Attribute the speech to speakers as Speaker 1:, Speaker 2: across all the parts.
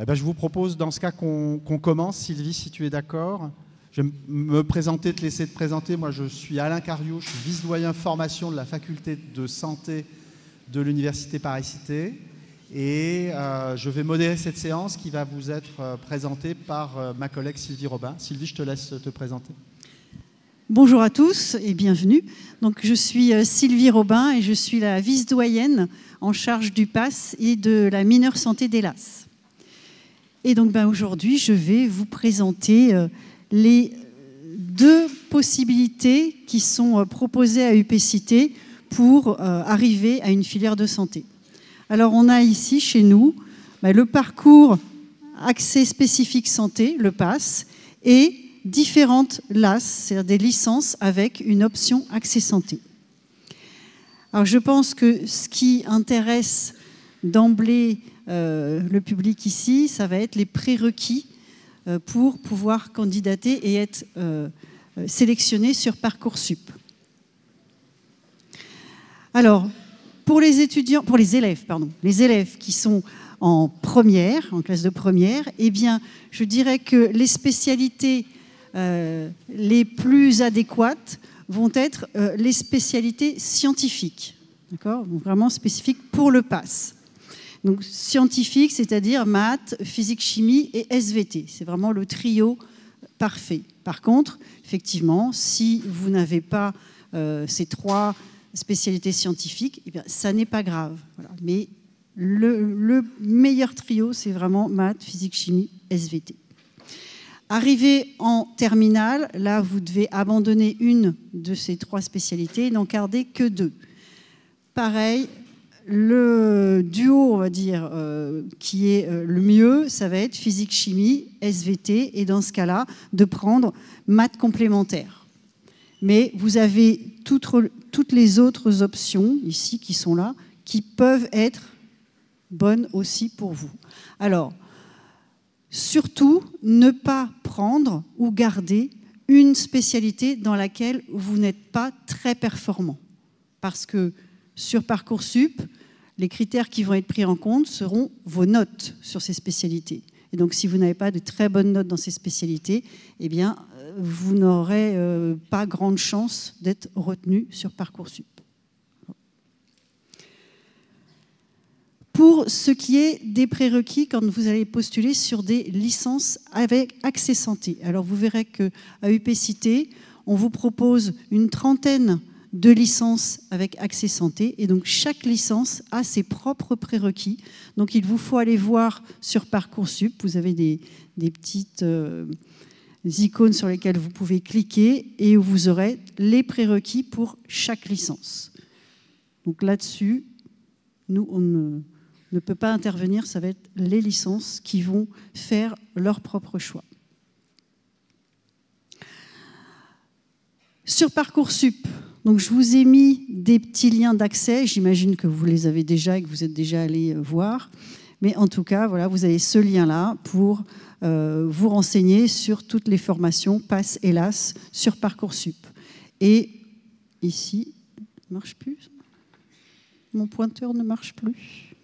Speaker 1: Eh ben, je vous propose dans ce cas qu'on commence. Sylvie, si tu es d'accord. Je vais me présenter, te laisser te présenter. Moi, je suis Alain Cariou, je suis vice-doyen formation de la faculté de santé de l'Université Paris-Cité. Et je vais modérer cette séance qui va vous être présentée par ma collègue Sylvie Robin. Sylvie, je te laisse te présenter.
Speaker 2: Bonjour à tous et bienvenue. Donc, je suis Sylvie Robin et je suis la vice-doyenne en charge du PASS et de la mineure santé d'Hélas. Et donc aujourd'hui, je vais vous présenter les deux possibilités qui sont proposées à UPCité pour arriver à une filière de santé. Alors, on a ici, chez nous, le parcours accès spécifique santé, le PASS, et différentes LAS, c'est-à-dire des licences avec une option accès santé. Alors, je pense que ce qui intéresse d'emblée le public ici, ça va être les prérequis pour pouvoir candidater et être sélectionné sur Parcoursup. Alors, pour les élèves qui sont en première, en classe de première, eh bien, je dirais que les spécialités les plus adéquates vont être les spécialités scientifiques, d'accord ? Donc vraiment spécifiques pour le PASS. Donc scientifique, c'est-à-dire maths, physique, chimie et SVT. C'est vraiment le trio parfait. Par contre, effectivement, si vous n'avez pas ces trois spécialités scientifiques, eh bien, ça n'est pas grave. Voilà. Mais le meilleur trio, c'est vraiment maths, physique, chimie, SVT. Arrivé en terminale, là, vous devez abandonner une de ces trois spécialités et n'en garder que deux. Pareil, le duo, on va dire, qui est le mieux, ça va être physique, chimie, SVT, et dans ce cas-là, de prendre maths complémentaires. Mais vous avez toutes les autres options, ici, qui sont là, qui peuvent être bonnes aussi pour vous. Alors, surtout, ne pas prendre ou garder une spécialité dans laquelle vous n'êtes pas très performant. Parce que sur Parcoursup, les critères qui vont être pris en compte seront vos notes sur ces spécialités. Et donc, si vous n'avez pas de très bonnes notes dans ces spécialités, eh bien, vous n'aurez pas grande chance d'être retenu sur Parcoursup. Pour ce qui est des prérequis quand vous allez postuler sur des licences avec accès santé. Alors, vous verrez qu'à UPCité, on vous propose une trentaine de licences avec accès santé. Et donc, chaque licence a ses propres prérequis. Donc, il vous faut aller voir sur Parcoursup. Vous avez des petites icônes sur lesquelles vous pouvez cliquer et où vous aurez les prérequis pour chaque licence. Donc, là-dessus, nous, on ne peut pas intervenir. Ça va être les licences qui vont faire leur propre choix. Sur Parcoursup, donc je vous ai mis des petits liens d'accès. J'imagine que vous les avez déjà et que vous êtes déjà allés voir. Mais en tout cas, voilà, vous avez ce lien-là pour vous renseigner sur toutes les formations PASS et LAS sur Parcoursup. Et ici, ça ne marche plus. Mon pointeur ne marche plus.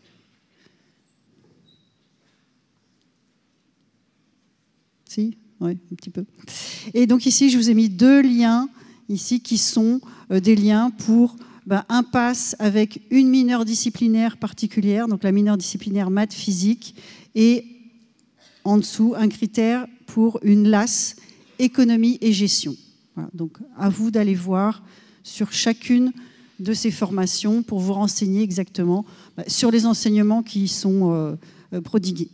Speaker 2: Si ? Oui, un petit peu. Et donc ici, je vous ai mis deux liens ici qui sont des liens pour un PASS avec une mineure disciplinaire particulière, donc la mineure disciplinaire maths physique, et en dessous, un critère pour une LAS économie et gestion. Voilà, donc à vous d'aller voir sur chacune de ces formations pour vous renseigner exactement sur les enseignements qui y sont prodigués.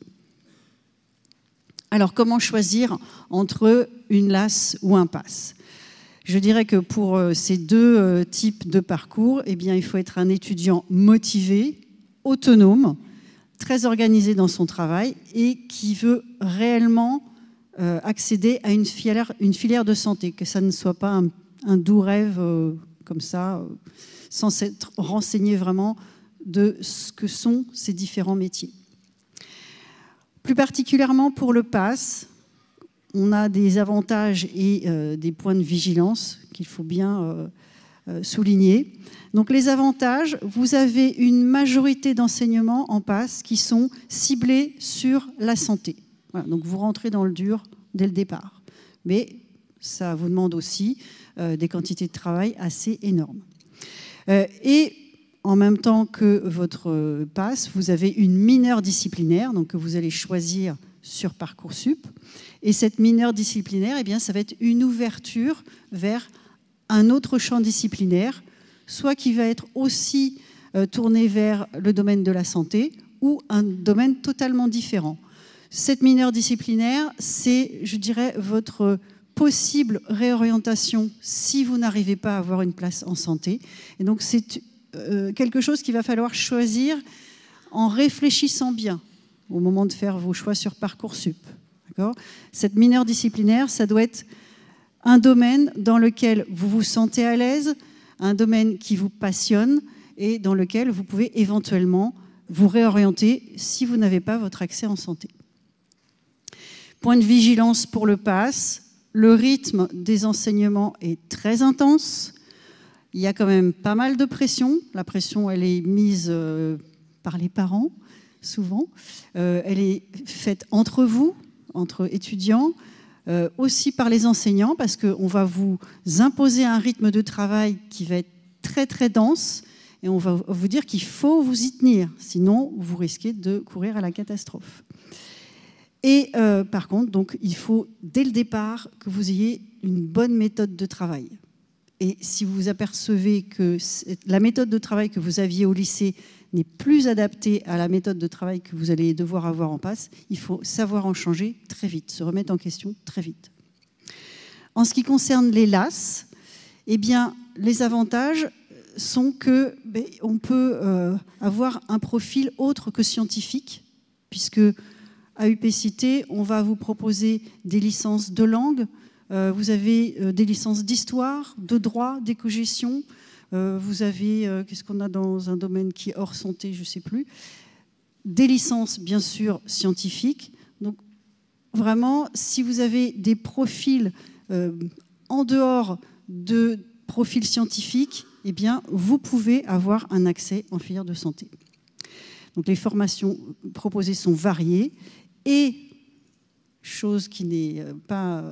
Speaker 2: Alors, comment choisir entre une LAS ou un PASS ? Je dirais que pour ces deux types de parcours, eh bien, il faut être un étudiant motivé, autonome, très organisé dans son travail et qui veut réellement accéder à une filière de santé, que ça ne soit pas un doux rêve comme ça, sans s'être renseigné vraiment de ce que sont ces différents métiers. Plus particulièrement pour le PASS, on a des avantages et des points de vigilance qu'il faut bien souligner. Donc les avantages, vous avez une majorité d'enseignements en PASS qui sont ciblés sur la santé. Voilà, donc vous rentrez dans le dur dès le départ. Mais ça vous demande aussi des quantités de travail assez énormes. Et en même temps que votre PASS, vous avez une mineure disciplinaire, donc que vous allez choisir sur Parcoursup. Et cette mineure disciplinaire, eh bien, ça va être une ouverture vers un autre champ disciplinaire, soit qui va être aussi tourné vers le domaine de la santé ou un domaine totalement différent. Cette mineure disciplinaire, c'est, je dirais, votre possible réorientation si vous n'arrivez pas à avoir une place en santé. Et donc, c'est quelque chose qu'il va falloir choisir en réfléchissant bien au moment de faire vos choix sur Parcoursup. D'accord ? Cette mineure disciplinaire, ça doit être un domaine dans lequel vous vous sentez à l'aise, un domaine qui vous passionne et dans lequel vous pouvez éventuellement vous réorienter si vous n'avez pas votre accès en santé. Point de vigilance pour le PASS, le rythme des enseignements est très intense. Il y a quand même pas mal de pression. La pression, elle est mise par les parents, souvent. Elle est faite entre vous, entre étudiants, aussi par les enseignants, parce qu'on va vous imposer un rythme de travail qui va être très, très dense, et on va vous dire qu'il faut vous y tenir, sinon vous risquez de courir à la catastrophe. Et par contre, donc, il faut, dès le départ, que vous ayez une bonne méthode de travail. Et si vous vous apercevez que la méthode de travail que vous aviez au lycée n'est plus adaptée à la méthode de travail que vous allez devoir avoir en PASS, il faut savoir en changer très vite, se remettre en question très vite. En ce qui concerne les LAS, eh bien, les avantages sont qu'on peut avoir un profil autre que scientifique, puisque à UPCité, on va vous proposer des licences de langue, vous avez des licences d'histoire, de droit, d'éco-gestion, vous avez, qu'est-ce qu'on a dans un domaine qui est hors santé, je ne sais plus, des licences bien sûr scientifiques. Donc vraiment, si vous avez des profils en dehors de profils scientifiques, eh bien, vous pouvez avoir un accès en filière de santé. Donc les formations proposées sont variées et, chose qui n'est pas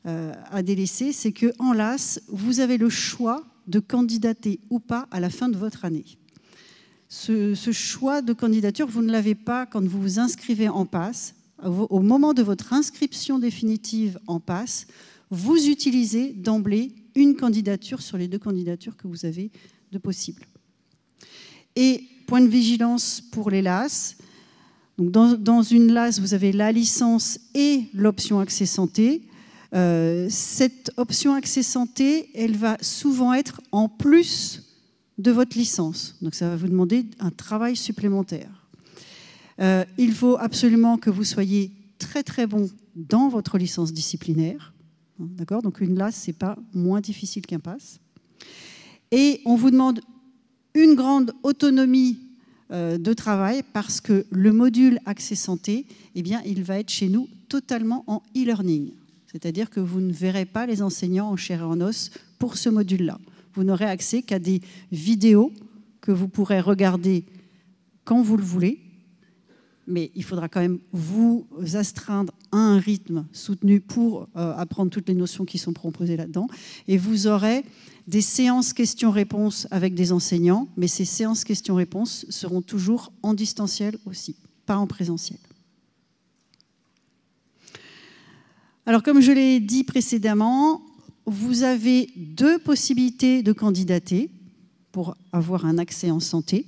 Speaker 2: à délaisser, c'est qu'en LAS, vous avez le choix de candidater ou pas à la fin de votre année. Ce choix de candidature, vous ne l'avez pas quand vous vous inscrivez en PASS. Au moment de votre inscription définitive en PASS, vous utilisez d'emblée une candidature sur les 2 candidatures que vous avez de possibles. Et point de vigilance pour les LAS. Donc dans une LAS, vous avez la licence et l'option accès santé. Cette option accès santé, elle va souvent être en plus de votre licence. Donc ça va vous demander un travail supplémentaire. Il faut absolument que vous soyez très très bon dans votre licence disciplinaire. D'accord ? Donc une LAS, ce n'est pas moins difficile qu'un PASS. Et on vous demande une grande autonomie de travail parce que le module accès santé, eh bien, il va être chez nous totalement en e-learning. C'est-à-dire que vous ne verrez pas les enseignants en chair et en os pour ce module-là. Vous n'aurez accès qu'à des vidéos que vous pourrez regarder quand vous le voulez, mais il faudra quand même vous astreindre à un rythme soutenu pour apprendre toutes les notions qui sont proposées là-dedans. Et vous aurez des séances questions-réponses avec des enseignants, mais ces séances questions-réponses seront toujours en distanciel aussi, pas en présentiel. Alors, comme je l'ai dit précédemment, vous avez 2 possibilités de candidater pour avoir un accès en santé.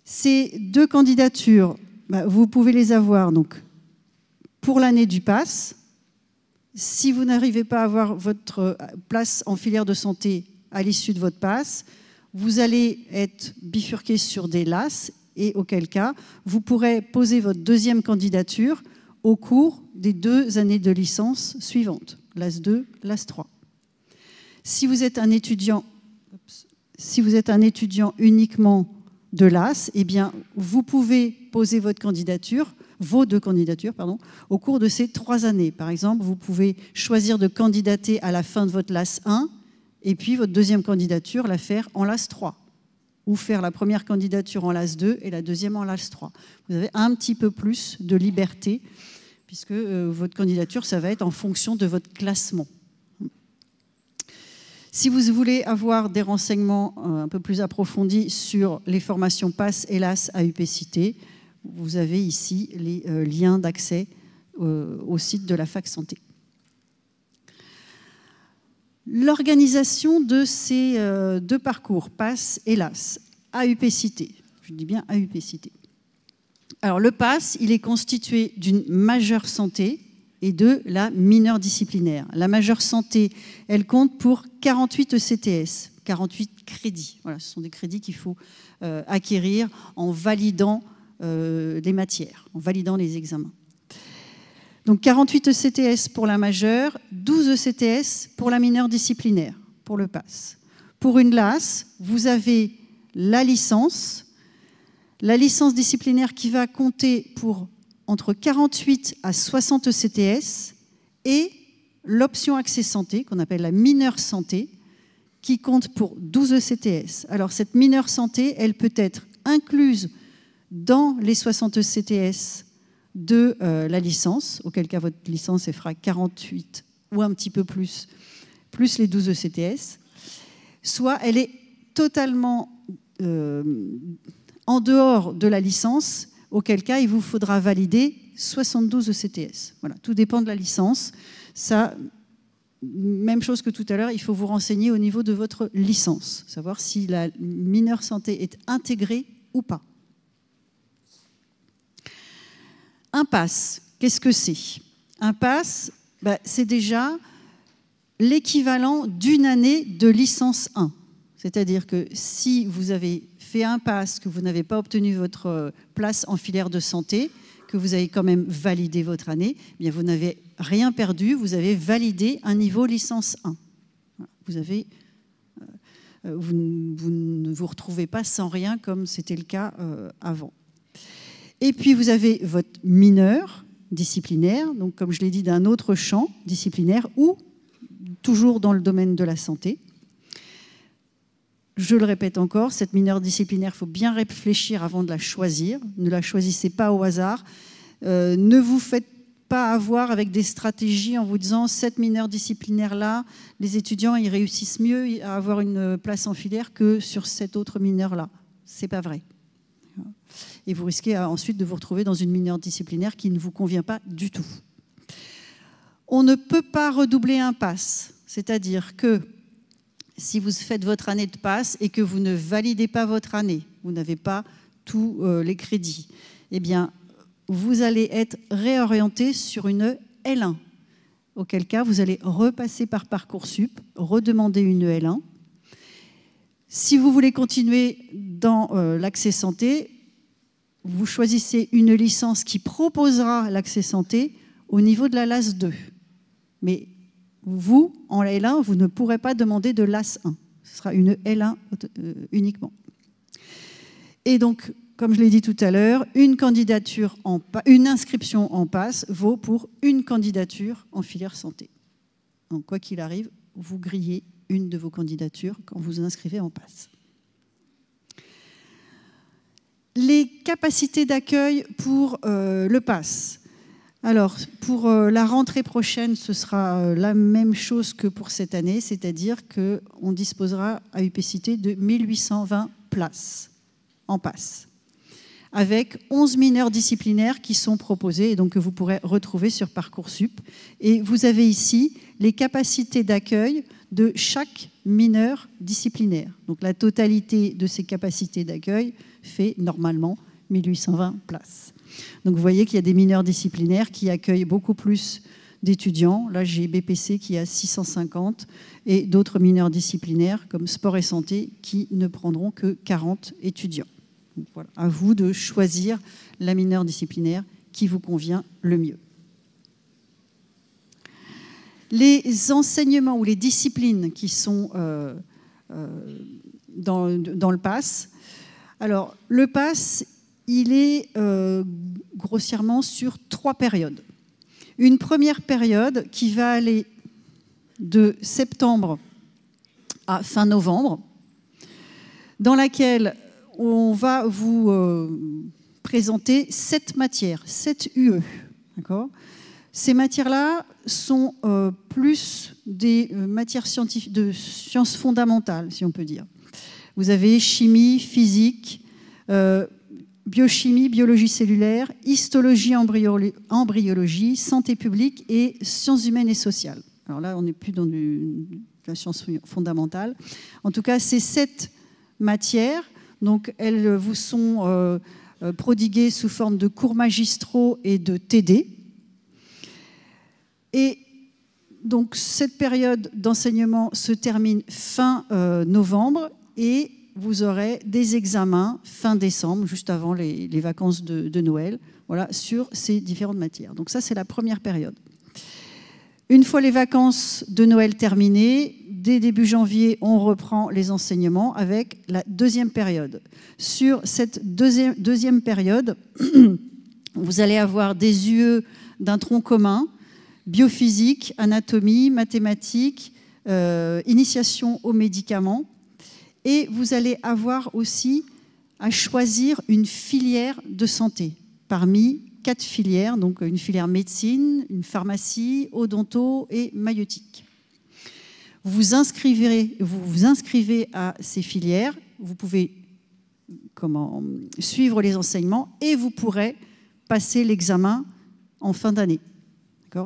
Speaker 2: Ces 2 candidatures, vous pouvez les avoir donc, pour l'année du PASS. Si vous n'arrivez pas à avoir votre place en filière de santé à l'issue de votre PASS, vous allez être bifurqué sur des LAS et auquel cas, vous pourrez poser votre 2e candidature au cours des 2 années de licence suivantes, LAS 2, LAS 3. Si vous êtes un étudiant uniquement de LAS, eh bien, vous pouvez poser votre candidature, vos 2 candidatures, au cours de ces 3 années. Par exemple, vous pouvez choisir de candidater à la fin de votre LAS 1 Et puis votre deuxième candidature, la faire en LAS 3. Ou faire la première candidature en LAS 2 et la deuxième en LAS 3. Vous avez un petit peu plus de liberté, puisque votre candidature, ça va être en fonction de votre classement. Si vous voulez avoir des renseignements un peu plus approfondis sur les formations PASS et LAS à UPCité, vous avez ici les liens d'accès au site de la Fac Santé. L'organisation de ces deux parcours, PASS et LAS, à UPCité. Je dis bien à UPCité. Alors le PASS, il est constitué d'une majeure santé et de la mineure disciplinaire. La majeure santé, elle compte pour 48 ECTS, 48 crédits. Voilà, ce sont des crédits qu'il faut acquérir en validant les matières, en validant les examens. Donc 48 ECTS pour la majeure, 12 ECTS pour la mineure disciplinaire, pour le PASS. Pour une LAS, vous avez la licence disciplinaire qui va compter pour entre 48 à 60 ECTS et l'option accès santé, qu'on appelle la mineure santé, qui compte pour 12 ECTS. Alors cette mineure santé, elle peut être incluse dans les 60 ECTS de la licence, auquel cas votre licence elle fera 48 ou un petit peu plus les 12 ECTS, soit elle est totalement en dehors de la licence, auquel cas il vous faudra valider 72 ECTS. Voilà, tout dépend de la licence. Ça, même chose que tout à l'heure, il faut vous renseigner au niveau de votre licence, savoir si la mineure santé est intégrée ou pas. Un PASS, qu'est-ce que c'est? Un PASS, c'est déjà l'équivalent d'une année de licence 1. C'est-à-dire que si vous avez fait un PASS, que vous n'avez pas obtenu votre place en filière de santé, que vous avez quand même validé votre année, eh bien vous n'avez rien perdu, vous avez validé un niveau licence 1. Vous ne vous retrouvez pas sans rien comme c'était le cas avant. Et puis vous avez votre mineur disciplinaire, donc comme je l'ai dit, d'un autre champ disciplinaire ou toujours dans le domaine de la santé. Je le répète encore, cette mineure disciplinaire, il faut bien réfléchir avant de la choisir. Ne la choisissez pas au hasard. Ne vous faites pas avoir avec des stratégies en vous disant cette mineure disciplinaire-là, les étudiants ils réussissent mieux à avoir une place en filière que sur cette autre mineure-là. Ce n'est pas vrai. Et vous risquez ensuite de vous retrouver dans une mineure disciplinaire qui ne vous convient pas du tout. On ne peut pas redoubler un PASS, c'est-à-dire que si vous faites votre année de PASS et que vous ne validez pas votre année, vous n'avez pas tous les crédits, eh bien, vous allez être réorienté sur une L1, auquel cas vous allez repasser par Parcoursup, redemander une L1. Si vous voulez continuer dans l'accès santé, vous choisissez une licence qui proposera l'accès santé au niveau de la LAS 2. Mais vous, en L1, vous ne pourrez pas demander de LAS 1. Ce sera une L1 uniquement. Et donc, comme je l'ai dit tout à l'heure, une inscription en PASS vaut pour une candidature en filière santé. Donc, quoi qu'il arrive, vous grillez une de vos candidatures quand vous inscrivez en PASS. Les capacités d'accueil pour le PASS. Alors, pour la rentrée prochaine, ce sera la même chose que pour cette année, c'est-à-dire qu'on disposera à UPCité de 1820 places en PASS, avec 11 mineurs disciplinaires qui sont proposés et donc que vous pourrez retrouver sur Parcoursup. Et vous avez ici les capacités d'accueil de chaque mineur disciplinaire. Donc la totalité de ces capacités d'accueil fait normalement 1820 places. Donc vous voyez qu'il y a des mineurs disciplinaires qui accueillent beaucoup plus d'étudiants. Là, j'ai BPC qui a 650 et d'autres mineurs disciplinaires comme sport et santé qui ne prendront que 40 étudiants. Donc voilà, à vous de choisir la mineure disciplinaire qui vous convient le mieux. Les enseignements ou les disciplines qui sont dans le PASS. Alors, le PASS, il est grossièrement sur 3 périodes. Une première période qui va aller de septembre à fin novembre, dans laquelle on va vous présenter 7 matières, 7 UE. D'accord ? Ces matières-là sont plus des matières scientifiques, de sciences fondamentales, si on peut dire. Vous avez chimie, physique, biochimie, biologie cellulaire, histologie, embryologie, santé publique et sciences humaines et sociales. Alors là, on n'est plus dans la science fondamentale. En tout cas, ces 7 matières, donc, elles vous sont prodiguées sous forme de cours magistraux et de TD. Et donc, cette période d'enseignement se termine fin novembre et vous aurez des examens fin décembre, juste avant les vacances de Noël, voilà, sur ces différentes matières. Donc ça, c'est la première période. Une fois les vacances de Noël terminées, dès début janvier, on reprend les enseignements avec la deuxième période. Sur cette deuxième période, vous allez avoir des UE d'un tronc commun, biophysique, anatomie, mathématiques, initiation aux médicaments. Et vous allez avoir aussi à choisir une filière de santé parmi 4 filières, donc une filière médecine, une pharmacie, odonto et maïeutique. Vous vous inscrivez à ces filières, vous pouvez suivre les enseignements et vous pourrez passer l'examen en fin d'année.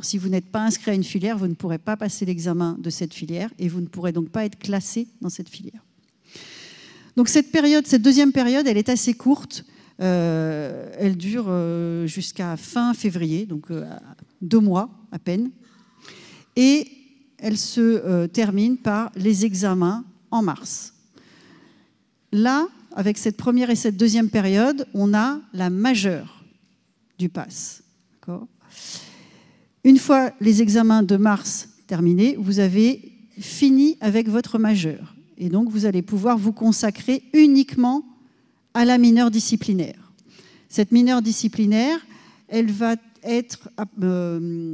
Speaker 2: Si vous n'êtes pas inscrit à une filière, vous ne pourrez pas passer l'examen de cette filière et vous ne pourrez donc pas être classé dans cette filière. Donc cette deuxième période, elle est assez courte. Elle dure jusqu'à fin février, donc 2 mois à peine. Et elle se termine par les examens en mars. Là, avec cette première et cette deuxième période, on a la majeure du PASS. D'accord ? Une fois les examens de mars terminés, vous avez fini avec votre majeure. Et donc, vous allez pouvoir vous consacrer uniquement à la mineure disciplinaire. Cette mineure disciplinaire, elle va être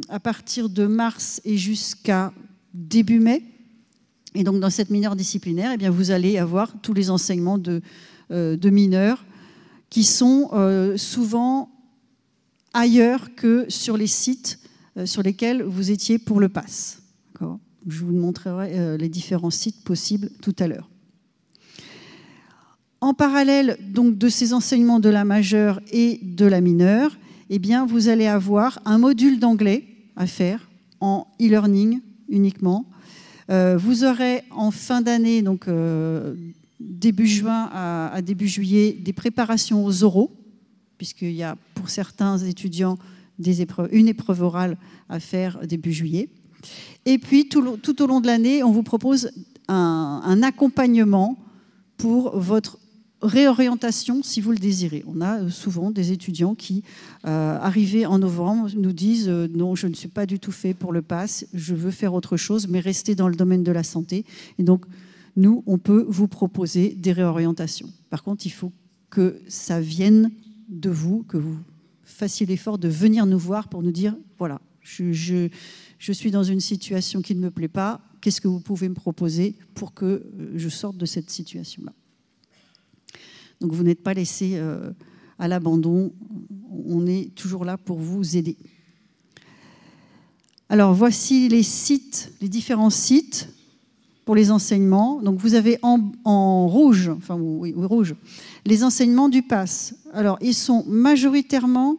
Speaker 2: à partir de mars et jusqu'à début mai. Et donc, dans cette mineure disciplinaire, eh bien, vous allez avoir tous les enseignements de mineurs qui sont souvent ailleurs que sur les sites sur lesquels vous étiez pour le PASS. D'accord ? Je vous montrerai les différents sites possibles tout à l'heure. En parallèle donc, de ces enseignements de la majeure et de la mineure, eh bien, vous allez avoir un module d'anglais à faire en e-learning uniquement. Vous aurez en fin d'année, donc début juin à début juillet, des préparations aux oraux, puisqu'il y a pour certains étudiants une épreuve orale à faire début juillet. Et puis, tout au long de l'année, on vous propose un accompagnement pour votre réorientation, si vous le désirez. On a souvent des étudiants qui, arrivés en novembre, nous disent « Non, je ne suis pas du tout fait pour le PASS, je veux faire autre chose, mais rester dans le domaine de la santé. » Et donc, nous, on peut vous proposer des réorientations. Par contre, il faut que ça vienne de vous, que vous fassiez l'effort de venir nous voir pour nous dire « Voilà, je suis dans une situation qui ne me plaît pas, qu'est-ce que vous pouvez me proposer pour que je sorte de cette situation-là ?» Donc vous n'êtes pas laissé à l'abandon, on est toujours là pour vous aider. Alors voici les sites, les différents sites pour les enseignements. Donc vous avez en rouge, rouge, les enseignements du PASS. Alors ils sont majoritairement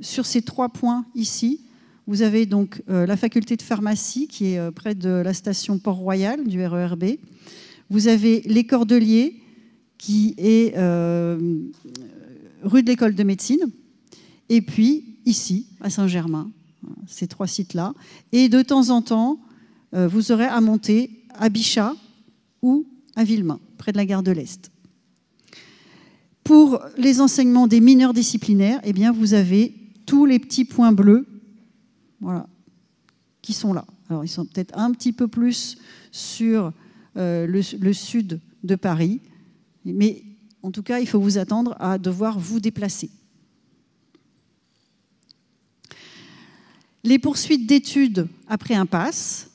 Speaker 2: sur ces 3 points ici. Vous avez donc la faculté de pharmacie qui est près de la station Port-Royal du RERB. Vous avez les Cordeliers qui est rue de l'École de médecine. Et puis ici, à Saint-Germain, ces 3 sites-là. Et de temps en temps, vous aurez à monter à Bichat ou à Villemain, près de la gare de l'Est. Pour les enseignements des mineurs disciplinaires, eh bien, vous avez tous les petits points bleus, voilà, qui sont là. Alors, ils sont peut-être un petit peu plus sur le sud de Paris, mais en tout cas, il faut vous attendre à devoir vous déplacer. Les poursuites d'études après un PASS.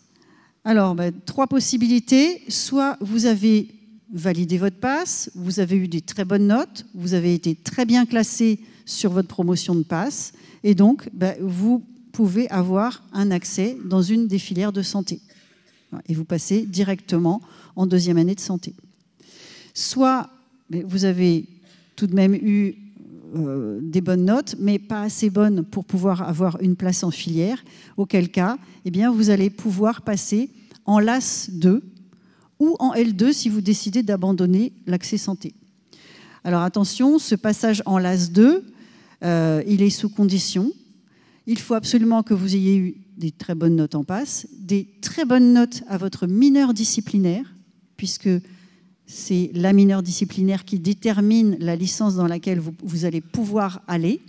Speaker 2: Alors, 3 possibilités. Soit vous avez validé votre passe, vous avez eu des très bonnes notes, vous avez été très bien classé sur votre promotion de passe, et donc vous pouvez avoir un accès dans une des filières de santé. Et vous passez directement en 2e année de santé. Soit vous avez tout de même eu des bonnes notes, mais pas assez bonnes pour pouvoir avoir une place en filière, auquel cas, vous allez pouvoir passer en LAS 2 ou en L2 si vous décidez d'abandonner l'accès santé. Alors attention, ce passage en LAS 2, il est sous condition. Il faut absolument que vous ayez eu des très bonnes notes en passe, des très bonnes notes à votre mineur disciplinaire, puisque c'est la mineure disciplinaire qui détermine la licence dans laquelle vous allez pouvoir aller,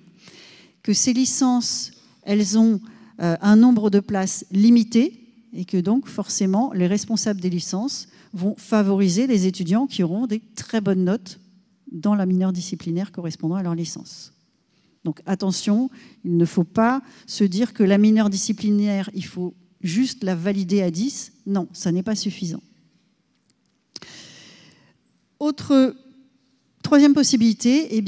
Speaker 2: que ces licences, elles ont un nombre de places limité, et que donc forcément les responsables des licences vont favoriser les étudiants qui auront des très bonnes notes dans la mineure disciplinaire correspondant à leur licence. Donc attention, il ne faut pas se dire que la mineure disciplinaire, il faut juste la valider à 10. Non, ça n'est pas suffisant. Troisième possibilité,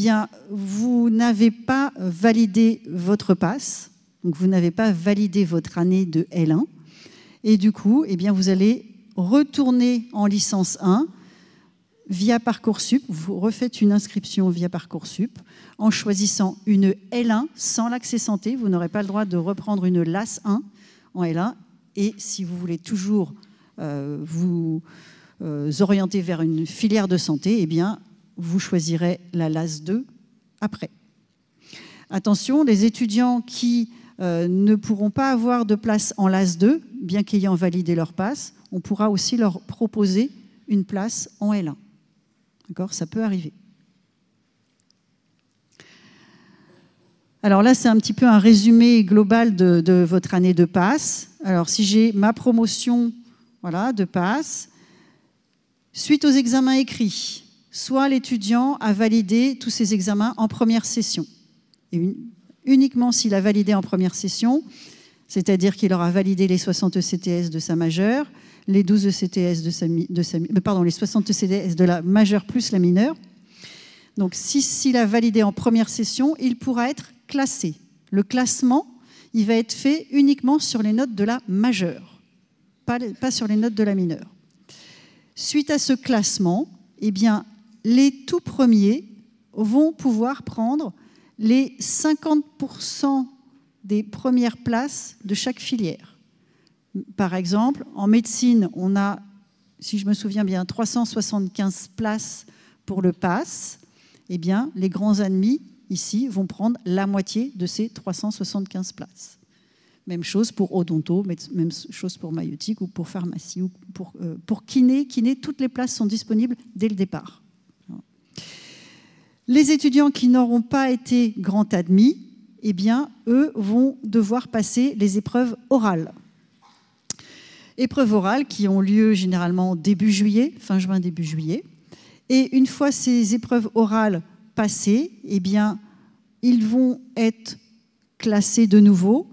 Speaker 2: vous n'avez pas validé votre passe, donc vous n'avez pas validé votre année de L1, et du coup, vous allez retourner en licence 1 via Parcoursup. Vous refaites une inscription via Parcoursup en choisissant une L1 sans l'accès santé. Vous n'aurez pas le droit de reprendre une LAS 1 en L1, et si vous voulez toujours vous orienter vers une filière de santé, vous choisirez la LAS 2 après. Attention, les étudiants qui ne pourront pas avoir de place en LAS 2, bien qu'ayant validé leur passe, on pourra aussi leur proposer une place en L1. D'accord ? Ça peut arriver. Alors là, c'est un petit peu un résumé global de votre année de passe. Alors, si j'ai ma promotion de passe, suite aux examens écrits, soit l'étudiant a validé tous ses examens en première session. Et uniquement s'il a validé en première session, c'est-à-dire qu'il aura validé les 60 CTS de sa majeure, les 12 CTS les 60 CTS de la majeure plus la mineure. Donc, s'il a validé en première session, il pourra être classé. Le classement, il va être fait uniquement sur les notes de la majeure, pas sur les notes de la mineure. Suite à ce classement, les tout premiers vont pouvoir prendre les 50% des premières places de chaque filière. Par exemple, en médecine, on a, si je me souviens bien, 375 places pour le PASS. Les grands admis, ici, vont prendre la moitié de ces 375 places. Même chose pour odonto, même chose pour maïeutique ou pour pharmacie ou pour kiné. Kiné, toutes les places sont disponibles dès le départ. Les étudiants qui n'auront pas été grands admis, eux vont devoir passer les épreuves orales. Épreuves orales qui ont lieu généralement début juillet, fin juin, début juillet. Et une fois ces épreuves orales passées, ils vont être classés de nouveau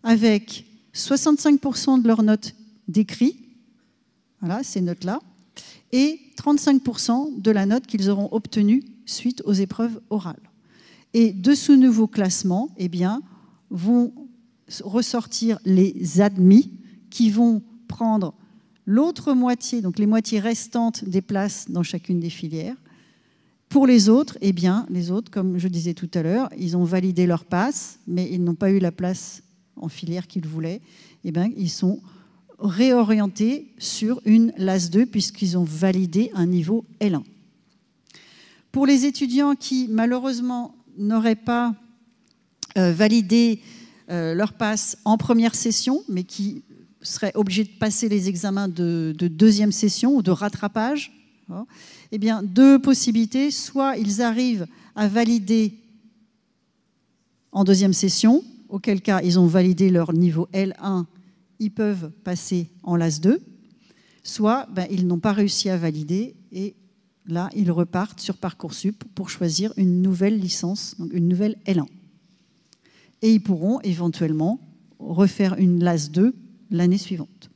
Speaker 2: avec 65% de leurs notes d'écrit, voilà, ces notes-là, et 35% de la note qu'ils auront obtenue suite aux épreuves orales. Et de ce nouveau classement, vont ressortir les admis qui vont prendre l'autre moitié, donc les moitiés restantes des places dans chacune des filières. Pour les autres, comme je disais tout à l'heure, ils ont validé leur passe, mais ils n'ont pas eu la place en filière qu'ils voulaient. Ils sont réorientés sur une LAS 2 puisqu'ils ont validé un niveau L1. Pour les étudiants qui, malheureusement, n'auraient pas validé leur passe en première session, mais qui seraient obligés de passer les examens de deuxième session ou de rattrapage, deux possibilités. Soit ils arrivent à valider en deuxième session, auquel cas ils ont validé leur niveau L1, ils peuvent passer en LAS 2, soit ils n'ont pas réussi à valider et là, ils repartent sur Parcoursup pour choisir une nouvelle licence, donc une nouvelle L1. Et ils pourront éventuellement refaire une LAS 2 l'année suivante.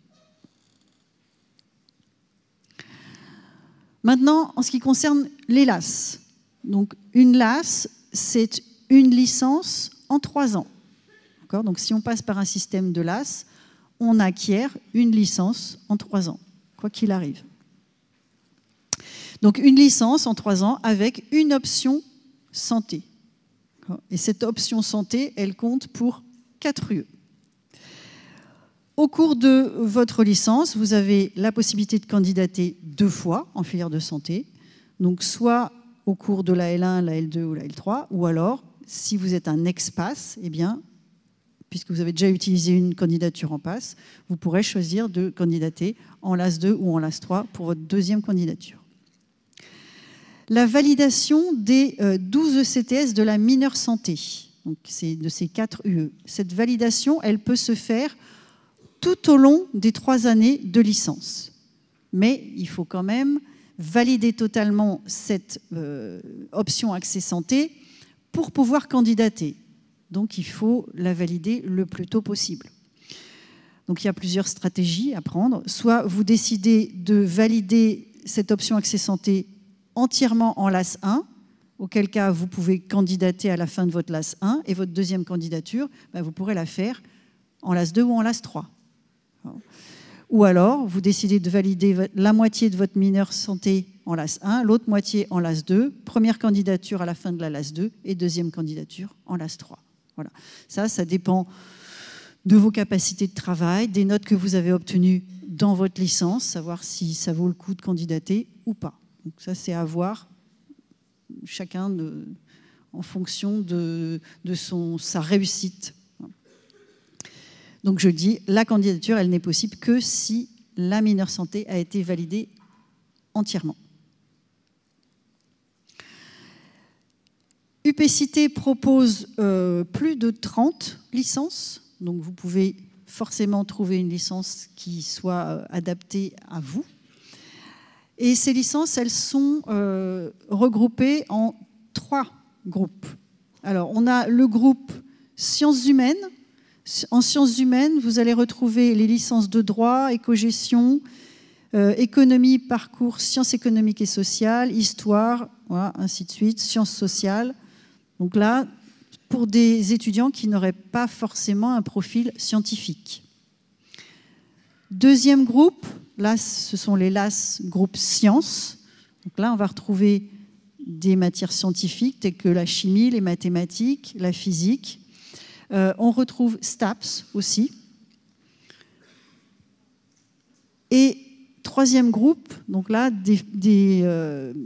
Speaker 2: Maintenant, en ce qui concerne les LAS. Donc, une LAS, c'est une licence en 3 ans. Donc, si on passe par un système de LAS, on acquiert une licence en 3 ans, quoi qu'il arrive. Donc, une licence en 3 ans avec une option santé. Et cette option santé, elle compte pour 4 UE. Au cours de votre licence, vous avez la possibilité de candidater 2 fois en filière de santé, donc soit au cours de la L1, la L2 ou la L3, ou alors, si vous êtes un ex-PASS, eh bien, puisque vous avez déjà utilisé une candidature en PASS, vous pourrez choisir de candidater en LAS2 ou en LAS3 pour votre deuxième candidature. La validation des 12 ECTS de la mineure santé, donc c'est de ces 4 UE. Cette validation, elle peut se faire tout au long des 3 années de licence. Mais il faut quand même valider totalement cette option accès santé pour pouvoir candidater. Donc il faut la valider le plus tôt possible. Donc il y a plusieurs stratégies à prendre. Soit vous décidez de valider cette option accès santé entièrement en LAS 1, auquel cas vous pouvez candidater à la fin de votre LAS 1, et votre deuxième candidature, vous pourrez la faire en LAS 2 ou en LAS 3. Ou alors, vous décidez de valider la moitié de votre mineur santé en LAS 1, l'autre moitié en LAS 2, première candidature à la fin de la LAS 2 et deuxième candidature en LAS 3. Voilà. Ça dépend de vos capacités de travail, des notes que vous avez obtenues dans votre licence, savoir si ça vaut le coup de candidater ou pas. Donc ça, c'est à voir chacun en fonction de sa réussite. Donc je dis, la candidature, elle n'est possible que si la mineure santé a été validée entièrement. UPCité propose plus de 30 licences, donc vous pouvez forcément trouver une licence qui soit adaptée à vous. Et ces licences, elles sont regroupées en 3 groupes. Alors, on a le groupe sciences humaines. En sciences humaines, vous allez retrouver les licences de droit, éco-gestion, économie, parcours, sciences économiques et sociales, histoire, voilà, ainsi de suite, sciences sociales. Donc là, pour des étudiants qui n'auraient pas forcément un profil scientifique. Deuxième groupe, là, ce sont les LAS groupe sciences. Donc là, on va retrouver des matières scientifiques telles que la chimie, les mathématiques, la physique. On retrouve STAPS aussi. Et troisième groupe, donc là, des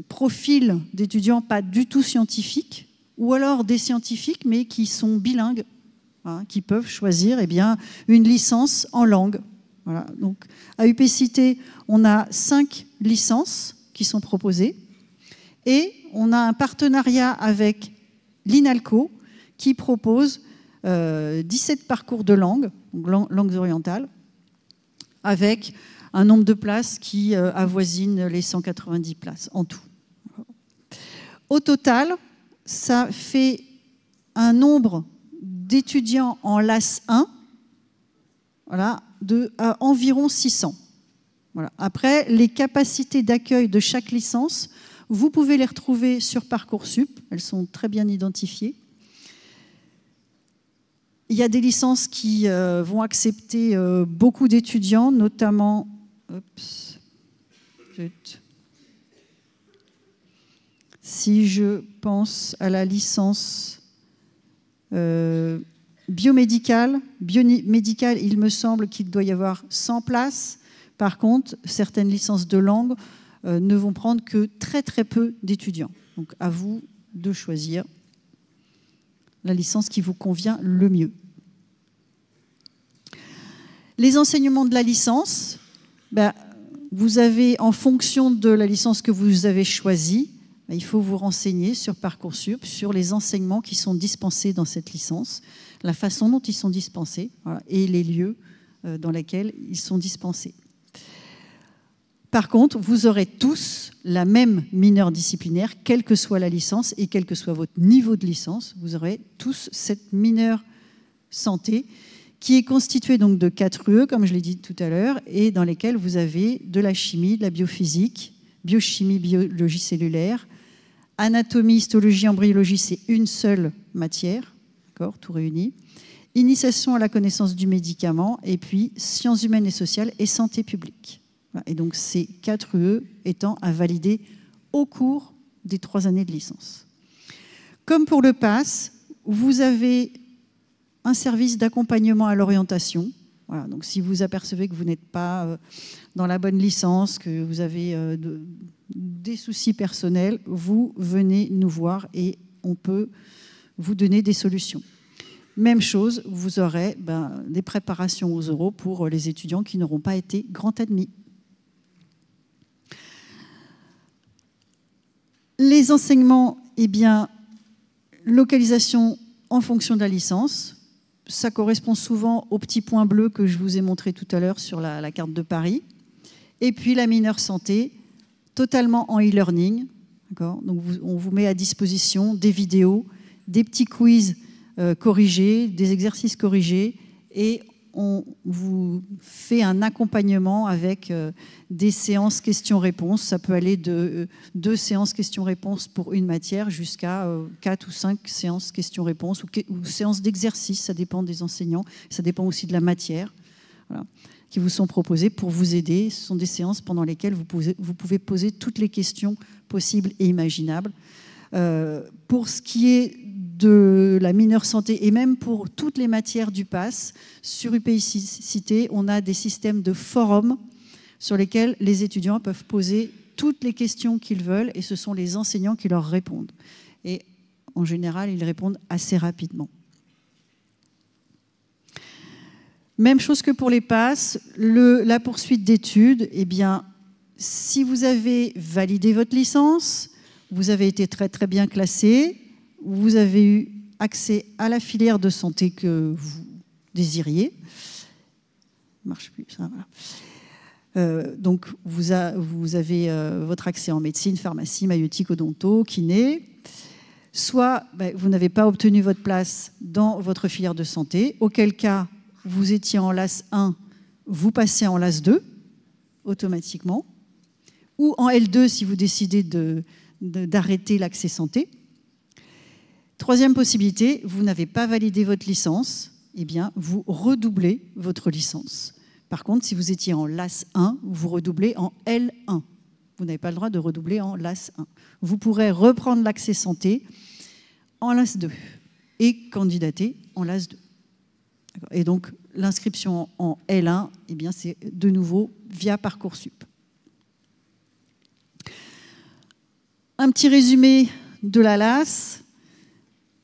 Speaker 2: profils d'étudiants pas du tout scientifiques, ou alors des scientifiques, mais qui sont bilingues, hein, qui peuvent choisir une licence en langue. Voilà. Donc, à UPCité, on a 5 licences qui sont proposées, et on a un partenariat avec l'INALCO qui propose 17 parcours de langue, langues orientales, avec un nombre de places qui avoisine les 190 places en tout. Au total, ça fait un nombre d'étudiants en LAS 1 de environ 600. Voilà. Après, les capacités d'accueil de chaque licence, vous pouvez les retrouver sur Parcoursup, elles sont très bien identifiées. Il y a des licences qui vont accepter beaucoup d'étudiants, notamment... Si je pense à la licence biomédicale, il me semble qu'il doit y avoir 100 places. Par contre, certaines licences de langue ne vont prendre que très très peu d'étudiants. Donc à vous de choisir la licence qui vous convient le mieux. Les enseignements de la licence, vous avez, en fonction de la licence que vous avez choisie, il faut vous renseigner sur Parcoursup sur les enseignements qui sont dispensés dans cette licence, la façon dont ils sont dispensés, voilà, et les lieux dans lesquels ils sont dispensés. Par contre, vous aurez tous la même mineure disciplinaire, quelle que soit la licence et quel que soit votre niveau de licence, vous aurez tous cette mineure santé qui est constituée donc de 4 UE, comme je l'ai dit tout à l'heure, et dans lesquelles vous avez de la chimie, de la biophysique, biochimie, biologie cellulaire. Anatomie, histologie, embryologie, c'est une seule matière, d'accord, tout réuni. Initiation à la connaissance du médicament, et puis sciences humaines et sociales et santé publique. Voilà. Et donc ces 4 UE étant à valider au cours des 3 années de licence. Comme pour le PASS, vous avez un service d'accompagnement à l'orientation. Voilà, donc si vous apercevez que vous n'êtes pas dans la bonne licence, que vous avez des soucis personnels, vous venez nous voir et on peut vous donner des solutions. Même chose, vous aurez des préparations aux oraux pour les étudiants qui n'auront pas été grand admis. Les enseignements, localisation en fonction de la licence. Ça correspond souvent au petit point bleu que je vous ai montré tout à l'heure sur la carte de Paris. Et puis la mineure santé, totalement en e-learning. Donc on vous met à disposition des vidéos, des petits quiz corrigés, des exercices corrigés, et on vous fait un accompagnement avec des séances questions-réponses. Ça peut aller de 2 séances questions-réponses pour une matière jusqu'à 4 ou 5 séances questions-réponses ou séances d'exercice. Ça dépend des enseignants. Ça dépend aussi de la matière, voilà, qui vous sont proposées pour vous aider. Ce sont des séances pendant lesquelles vous pouvez poser toutes les questions possibles et imaginables. Pour ce qui est de la mineure santé et même pour toutes les matières du PASS, sur UPI-Cité, on a des systèmes de forums sur lesquels les étudiants peuvent poser toutes les questions qu'ils veulent et ce sont les enseignants qui leur répondent. Et en général, ils répondent assez rapidement. Même chose que pour les PASS, la poursuite d'études, si vous avez validé votre licence, vous avez été très très bien classé, vous avez eu accès à la filière de santé que vous désiriez. Marche plus, ça, voilà. Donc vous avez votre accès en médecine, pharmacie, maïeutique, odonto, kiné. Soit vous n'avez pas obtenu votre place dans votre filière de santé, auquel cas vous étiez en LAS 1, vous passez en LAS 2 automatiquement, ou en L2 si vous décidez d'arrêter l'accès santé. Troisième possibilité, vous n'avez pas validé votre licence, vous redoublez votre licence. Par contre, si vous étiez en LAS 1, vous redoublez en L1. Vous n'avez pas le droit de redoubler en LAS 1. Vous pourrez reprendre l'accès santé en LAS 2 et candidater en LAS 2. Et donc, l'inscription en L1, c'est de nouveau via Parcoursup. Un petit résumé de la LAS.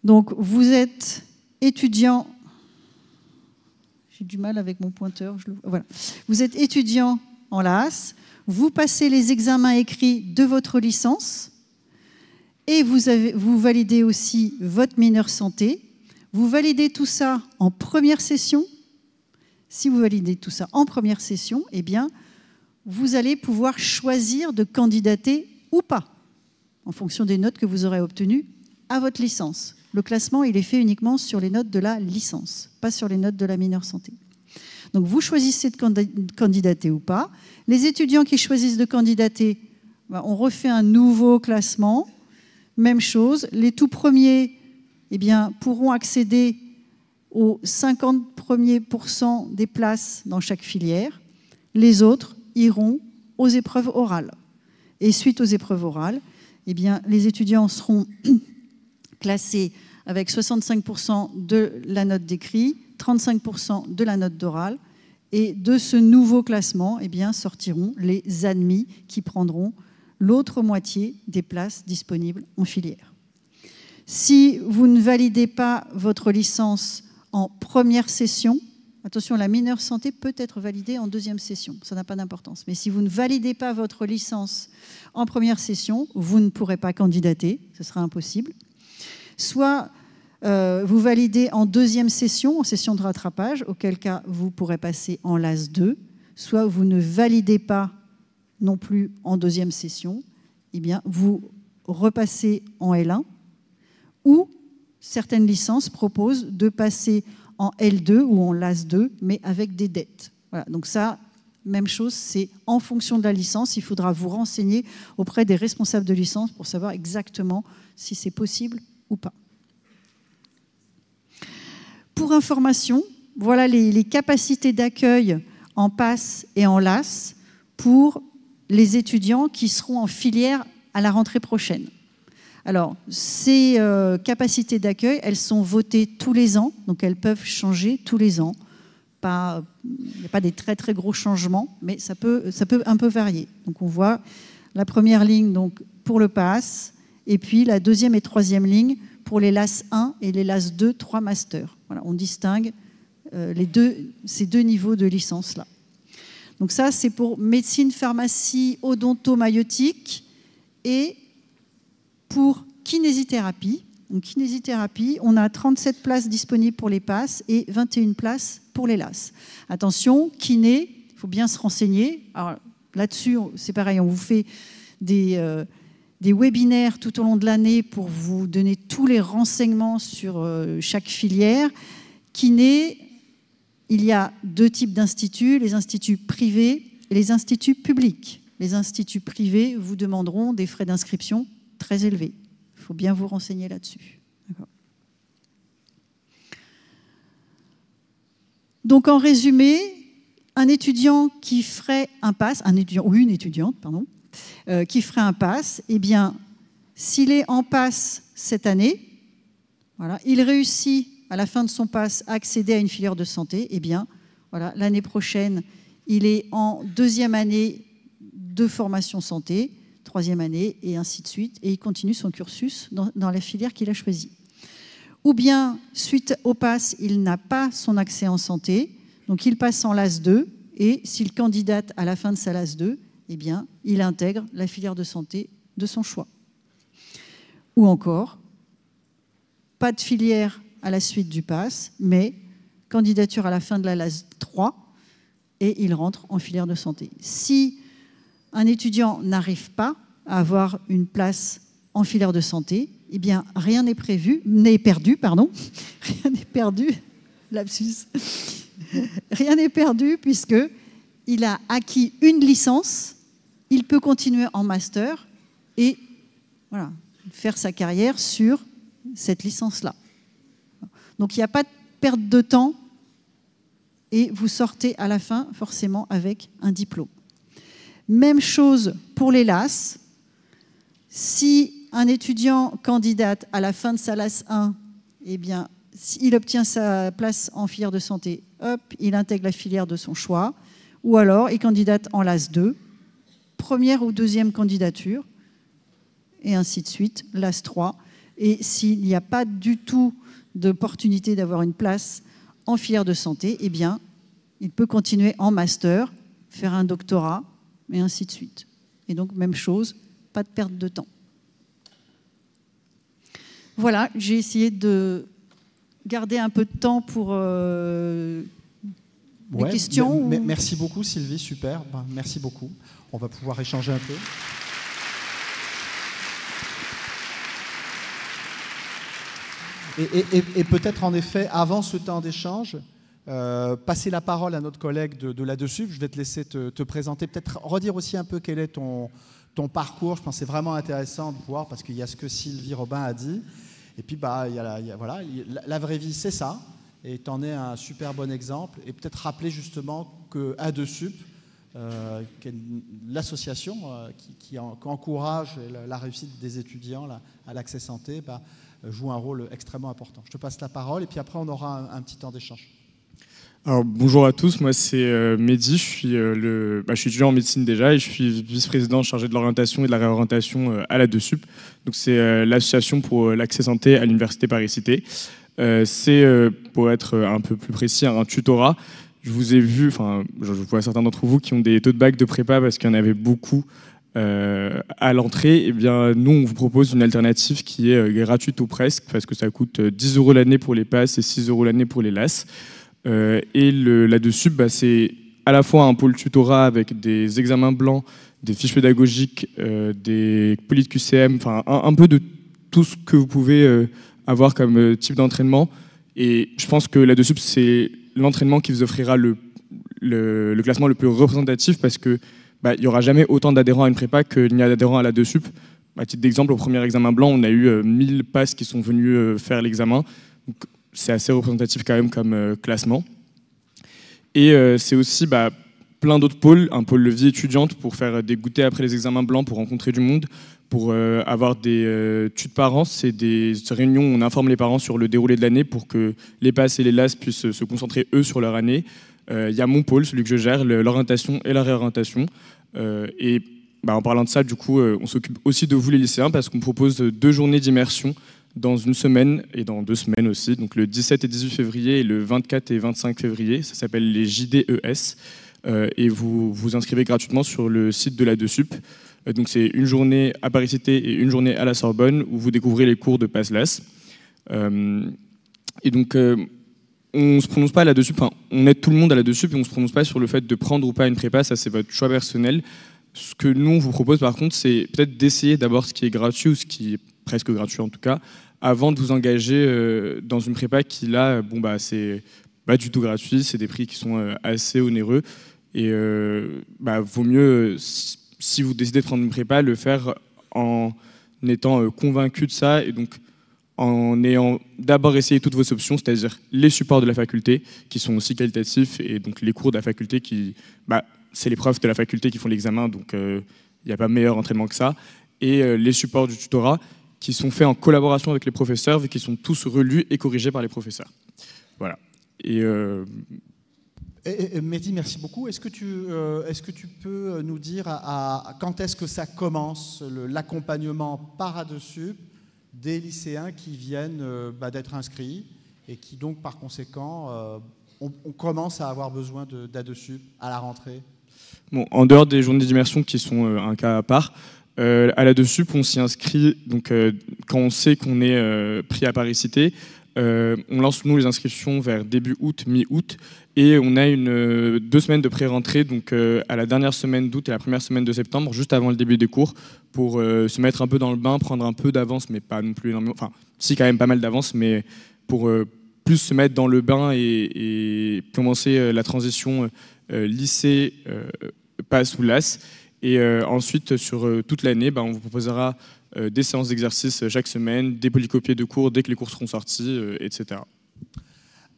Speaker 2: Donc, vous êtes étudiant, j'ai du mal avec mon pointeur, voilà. Vous êtes étudiant en LAS, vous passez les examens écrits de votre licence et vous validez aussi votre mineure santé. Vous validez tout ça en première session. Si vous validez tout ça en première session, vous allez pouvoir choisir de candidater ou pas, en fonction des notes que vous aurez obtenues à votre licence. Le classement, il est fait uniquement sur les notes de la licence, pas sur les notes de la mineure santé. Donc, vous choisissez de candidater ou pas. Les étudiants qui choisissent de candidater, on refait un nouveau classement. Même chose, les tout premiers pourront accéder aux 50 premiers % des places dans chaque filière. Les autres iront aux épreuves orales. Et suite aux épreuves orales, les étudiants seront classés avec 65% de la note d'écrit, 35% de la note d'oral. Et de ce nouveau classement, sortiront les admis qui prendront l'autre moitié des places disponibles en filière. Si vous ne validez pas votre licence en première session, attention, la mineure santé peut être validée en deuxième session, ça n'a pas d'importance. Mais si vous ne validez pas votre licence en première session, vous ne pourrez pas candidater, ce sera impossible. Soit vous validez en deuxième session, en session de rattrapage, auquel cas vous pourrez passer en LAS 2, soit vous ne validez pas non plus en deuxième session, vous repassez en L1, ou certaines licences proposent de passer en L2 ou en LAS 2, mais avec des dettes. Voilà, donc ça, même chose, c'est en fonction de la licence, il faudra vous renseigner auprès des responsables de licence pour savoir exactement si c'est possible ou pas. Pour information, voilà les capacités d'accueil en PASS et en LAS pour les étudiants qui seront en filière à la rentrée prochaine. Alors, ces capacités d'accueil, elles sont votées tous les ans, donc elles peuvent changer tous les ans. Il n'y a pas des très très gros changements, mais ça peut un peu varier. Donc on voit la première ligne donc, pour le PASS, et puis la deuxième et troisième ligne pour les LAS 1 et les LAS 2, 3 masters. Voilà, on distingue ces deux niveaux de licence-là. Donc ça, c'est pour médecine, pharmacie, odonto-maïeutique et pour kinésithérapie. Donc kinésithérapie, on a 37 places disponibles pour les PASS et 21 places pour les LAS. Attention, kiné, il faut bien se renseigner. Alors là-dessus, c'est pareil, on vous fait des webinaires tout au long de l'année pour vous donner tous les renseignements sur chaque filière. Kiné, il y a deux types d'instituts, les instituts privés et les instituts publics. Les instituts privés vous demanderont des frais d'inscription très élevés. Il faut bien vous renseigner là-dessus. Donc en résumé, un étudiant qui ferait un PASS, ou une étudiante, pardon, qui ferait un PASS, eh bien, s'il est en PASS cette année, voilà, il réussit à la fin de son PASS à accéder à une filière de santé, eh bien, voilà, l'année prochaine, il est en deuxième année de formation santé, troisième année, et ainsi de suite, et il continue son cursus dans la filière qu'il a choisie. Ou bien, suite au PASS, il n'a pas son accès en santé, donc il passe en LAS 2, et s'il candidate à la fin de sa LAS 2, eh bien, il intègre la filière de santé de son choix. Ou encore, pas de filière à la suite du PASS, mais candidature à la fin de la LAS 3, et il rentre en filière de santé. Si un étudiant n'arrive pas à avoir une place en filière de santé, eh bien, rien n'est perdu, rien n'est perdu, lapsus, rien n'est perdu puisqu'il a acquis une licence, il peut continuer en master et voilà, faire sa carrière sur cette licence-là. Donc, il n'y a pas de perte de temps et vous sortez à la fin forcément avec un diplôme. Même chose pour les LAS. Si un étudiant candidate à la fin de sa LAS 1, eh bien, s'il obtient sa place en filière de santé, hop, il intègre la filière de son choix. Ou alors, il candidate en LAS 2, première ou deuxième candidature, et ainsi de suite, LAS 3. Et s'il n'y a pas du tout d'opportunité d'avoir une place en filière de santé, eh bien, il peut continuer en master, faire un doctorat, et ainsi de suite. Et donc, même chose, pas de perte de temps. Voilà, j'ai essayé de garder un peu de temps pour les questions.
Speaker 1: Merci beaucoup, Sylvie, super. Merci beaucoup. On va pouvoir échanger un peu. Et peut-être, en effet, avant ce temps d'échange, passer la parole à notre collègue de la DESUP. Je vais te laisser te présenter, peut-être redire aussi un peu quel est ton parcours. Je pense que c'est vraiment intéressant de voir, parce qu'il y a ce que Sylvie Robin a dit, et puis voilà, la vraie vie, c'est ça, et tu en es un super bon exemple, et peut-être rappeler justement qu'à DESUP, qui est l'association qui encourage la réussite des étudiants à l'accès santé, joue un rôle extrêmement important. Je te passe la parole, et puis après on aura un petit temps d'échange.
Speaker 3: Alors, bonjour à tous, moi c'est Mehdi, je suis étudiant en médecine déjà et je suis vice-président chargé de l'orientation et de la réorientation à la DESUP. Donc c'est l'association pour l'accès santé à l'Université Paris-Cité. C'est, pour être un peu plus précis, un tutorat. Je vous ai vu, je vois certains d'entre vous qui ont des tote bags de prépa parce qu'il y en avait beaucoup à l'entrée. Eh bien, nous, on vous propose une alternative qui est gratuite ou presque, parce que ça coûte 10 € l'année pour les PASS et 6 € l'année pour les LAS. Et la DESUP, c'est à la fois un pôle tutorat avec des examens blancs, des fiches pédagogiques, des polis de QCM, un peu de tout ce que vous pouvez avoir comme type d'entraînement. Et je pense que la DESUP, c'est l'entraînement qui vous offrira le classement le plus représentatif parce que il n'y aura jamais autant d'adhérents à une prépa qu'il n'y a d'adhérents à la 2Sup. À titre d'exemple, au premier examen blanc, on a eu 1000 passes qui sont venus faire l'examen. C'est assez représentatif quand même comme classement. Et c'est aussi plein d'autres pôles, un pôle vie étudiante pour faire des goûters après les examens blancs, pour rencontrer du monde, pour avoir des tues de parents. C'est des réunions où on informe les parents sur le déroulé de l'année pour que les PASS et les LAS puissent se concentrer, eux, sur leur année. Il y a mon pôle, celui que je gère, l'orientation et la réorientation. En parlant de ça, du coup, on s'occupe aussi de vous les lycéens parce qu'on propose 2 journées d'immersion dans une semaine et dans 2 semaines aussi, donc le 17 et 18 février et le 24 et 25 février. Ça s'appelle les JDES et vous vous inscrivez gratuitement sur le site de la 2Sup. Donc c'est une journée à Paris-Cité et une journée à la Sorbonne où vous découvrez les cours de PASS-LAS. Et donc on ne se prononce pas à la 2Sup, on aide tout le monde à la 2Sup et on ne se prononce pas sur le fait de prendre ou pas une prépa, ça c'est votre choix personnel. Ce que nous, on vous propose par contre, c'est peut-être d'essayer d'abord ce qui est gratuit, ou ce qui est presque gratuit en tout cas, avant de vous engager dans une prépa qui là, c'est pas du tout gratuit, c'est des prix qui sont assez onéreux. Et vaut mieux, si vous décidez de prendre une prépa, le faire en étant convaincu de ça, et donc en ayant d'abord essayé toutes vos options, c'est-à-dire les supports de la faculté, qui sont aussi qualitatifs, et donc les cours de la faculté qui... c'est les profs de la faculté qui font l'examen, donc il n'y a pas meilleur entraînement que ça. Et les supports du tutorat qui sont faits en collaboration avec les professeurs, et qui sont tous relus et corrigés par les professeurs. Voilà. Et
Speaker 1: Mehdi, merci beaucoup. Est-ce que tu peux nous dire quand est-ce que ça commence, l'accompagnement par A2Sup des lycéens qui viennent d'être inscrits et qui donc par conséquent on commence à avoir besoin d'A2Sup à la rentrée?
Speaker 3: Bon, en dehors des journées d'immersion qui sont un cas à part, à la 2Sup, on s'y inscrit donc, quand on sait qu'on est pris à Paris-Cité. On lance nous les inscriptions vers début août, mi-août, et on a 2 semaines de pré-rentrée, donc à la dernière semaine d'août et la première semaine de septembre, juste avant le début des cours, pour se mettre un peu dans le bain, prendre un peu d'avance, mais pas non plus énormément, enfin si quand même pas mal d'avance, mais pour plus se mettre dans le bain et commencer la transition lycée, PASS ou LAS. Et ensuite, sur toute l'année, on vous proposera des séances d'exercice chaque semaine, des polycopiés de cours dès que les cours seront sortis, etc.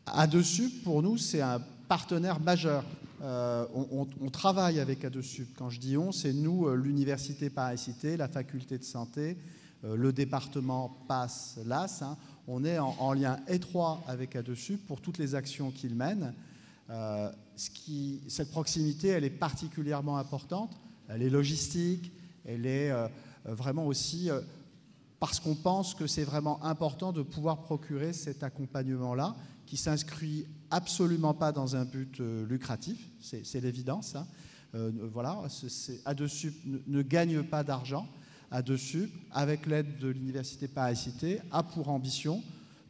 Speaker 1: A2Sup, pour nous, c'est un partenaire majeur. On travaille avec A2Sup. Quand je dis on, c'est nous, l'Université Paris-Cité, la faculté de santé, le département PASS-LAS. On est en lien étroit avec A2Sup pour toutes les actions qu'il mène. Cette proximité, elle est particulièrement importante. Elle est logistique, elle est vraiment aussi parce qu'on pense que c'est vraiment important de pouvoir procurer cet accompagnement-là qui ne s'inscrit absolument pas dans un but lucratif, c'est l'évidence. Voilà, A2Sup ne gagne pas d'argent. A2Sup, avec l'aide de l'Université Paris-Cité, a pour ambition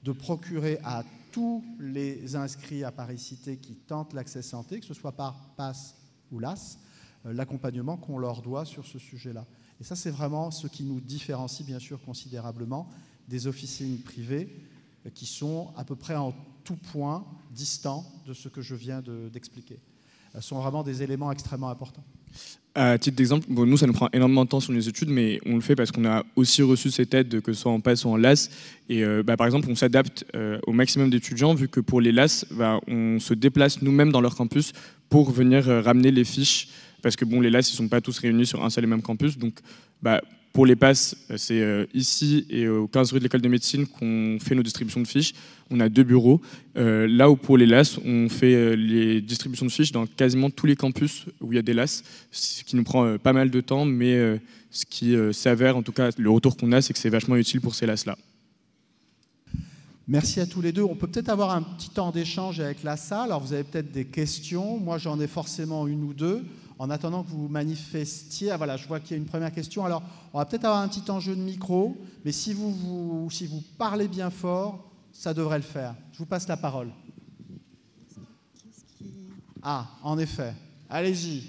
Speaker 1: de procurer à tous les inscrits à Paris-Cité qui tentent l'accès santé, que ce soit par PASS ou LAS, l'accompagnement qu'on leur doit sur ce sujet-là. Et ça, c'est vraiment ce qui nous différencie, bien sûr, considérablement des officines privées qui sont à peu près en tout point distants de ce que je viens d'expliquer. Elles sont vraiment des éléments extrêmement importants.
Speaker 3: À titre d'exemple, nous, ça nous prend énormément de temps sur les études, mais on le fait parce qu'on a aussi reçu cette aide, que ce soit en PASS ou en LAS. Et par exemple, on s'adapte au maximum d'étudiants, vu que pour les LAS, on se déplace nous-mêmes dans leur campus pour venir ramener les fiches, parce que les LAS, ils ne sont pas tous réunis sur un seul et même campus. Donc, pour les PASS, c'est ici et au 15 rue de l'école de médecine qu'on fait nos distributions de fiches. On a 2 bureaux. Là où pour les LAS, on fait les distributions de fiches dans quasiment tous les campus où il y a des LAS, ce qui nous prend pas mal de temps, mais ce qui s'avère, en tout cas, le retour qu'on a, c'est que c'est vachement utile pour ces LAS-là.
Speaker 1: Merci à tous les deux. On peut peut-être avoir un petit temps d'échange avec la salle. Alors, vous avez peut-être des questions. Moi, j'en ai forcément une ou deux. En attendant que vous vous manifestiez, voilà, je vois qu'il y a une première question. Alors, on va peut-être avoir un petit enjeu de micro, mais si vous parlez bien fort, ça devrait le faire. Je vous passe la parole. Ah, en effet. Allez-y.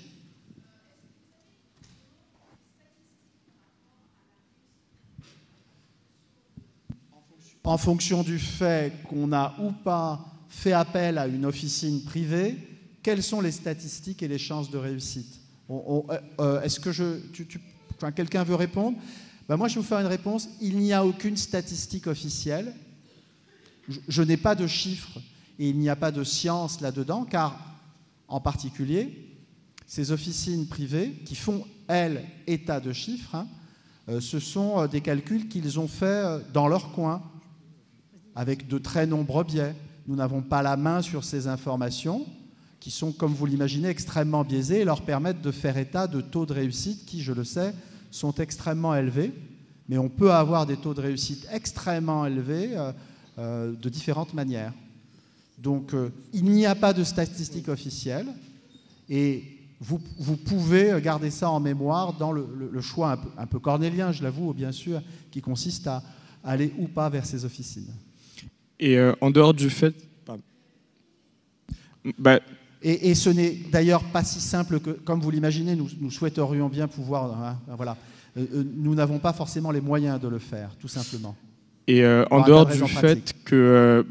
Speaker 1: En fonction du fait qu'on a ou pas fait appel à une officine privée, quelles sont les statistiques et les chances de réussite? Est-ce que quelqu'un veut répondre? Moi, je vais vous faire une réponse. Il n'y a aucune statistique officielle. Je n'ai pas de chiffres et il n'y a pas de science là-dedans, car, en particulier, ces officines privées qui font, elles, état de chiffres, ce sont des calculs qu'ils ont faits dans leur coin, avec de très nombreux biais. Nous n'avons pas la main sur ces informations qui sont, comme vous l'imaginez, extrêmement biaisées et leur permettent de faire état de taux de réussite qui, je le sais, sont extrêmement élevés. Mais on peut avoir des taux de réussite extrêmement élevés de différentes manières. Donc, il n'y a pas de statistiques officielles et vous pouvez garder ça en mémoire dans le choix un peu cornélien, je l'avoue, bien sûr, qui consiste à aller ou pas vers ces officines.
Speaker 3: Et en dehors du fait...
Speaker 1: Et ce n'est d'ailleurs pas si simple que, comme vous l'imaginez, nous souhaiterions bien pouvoir... voilà. Nous n'avons pas forcément les moyens de le faire, tout simplement.
Speaker 3: Et en dehors du fait que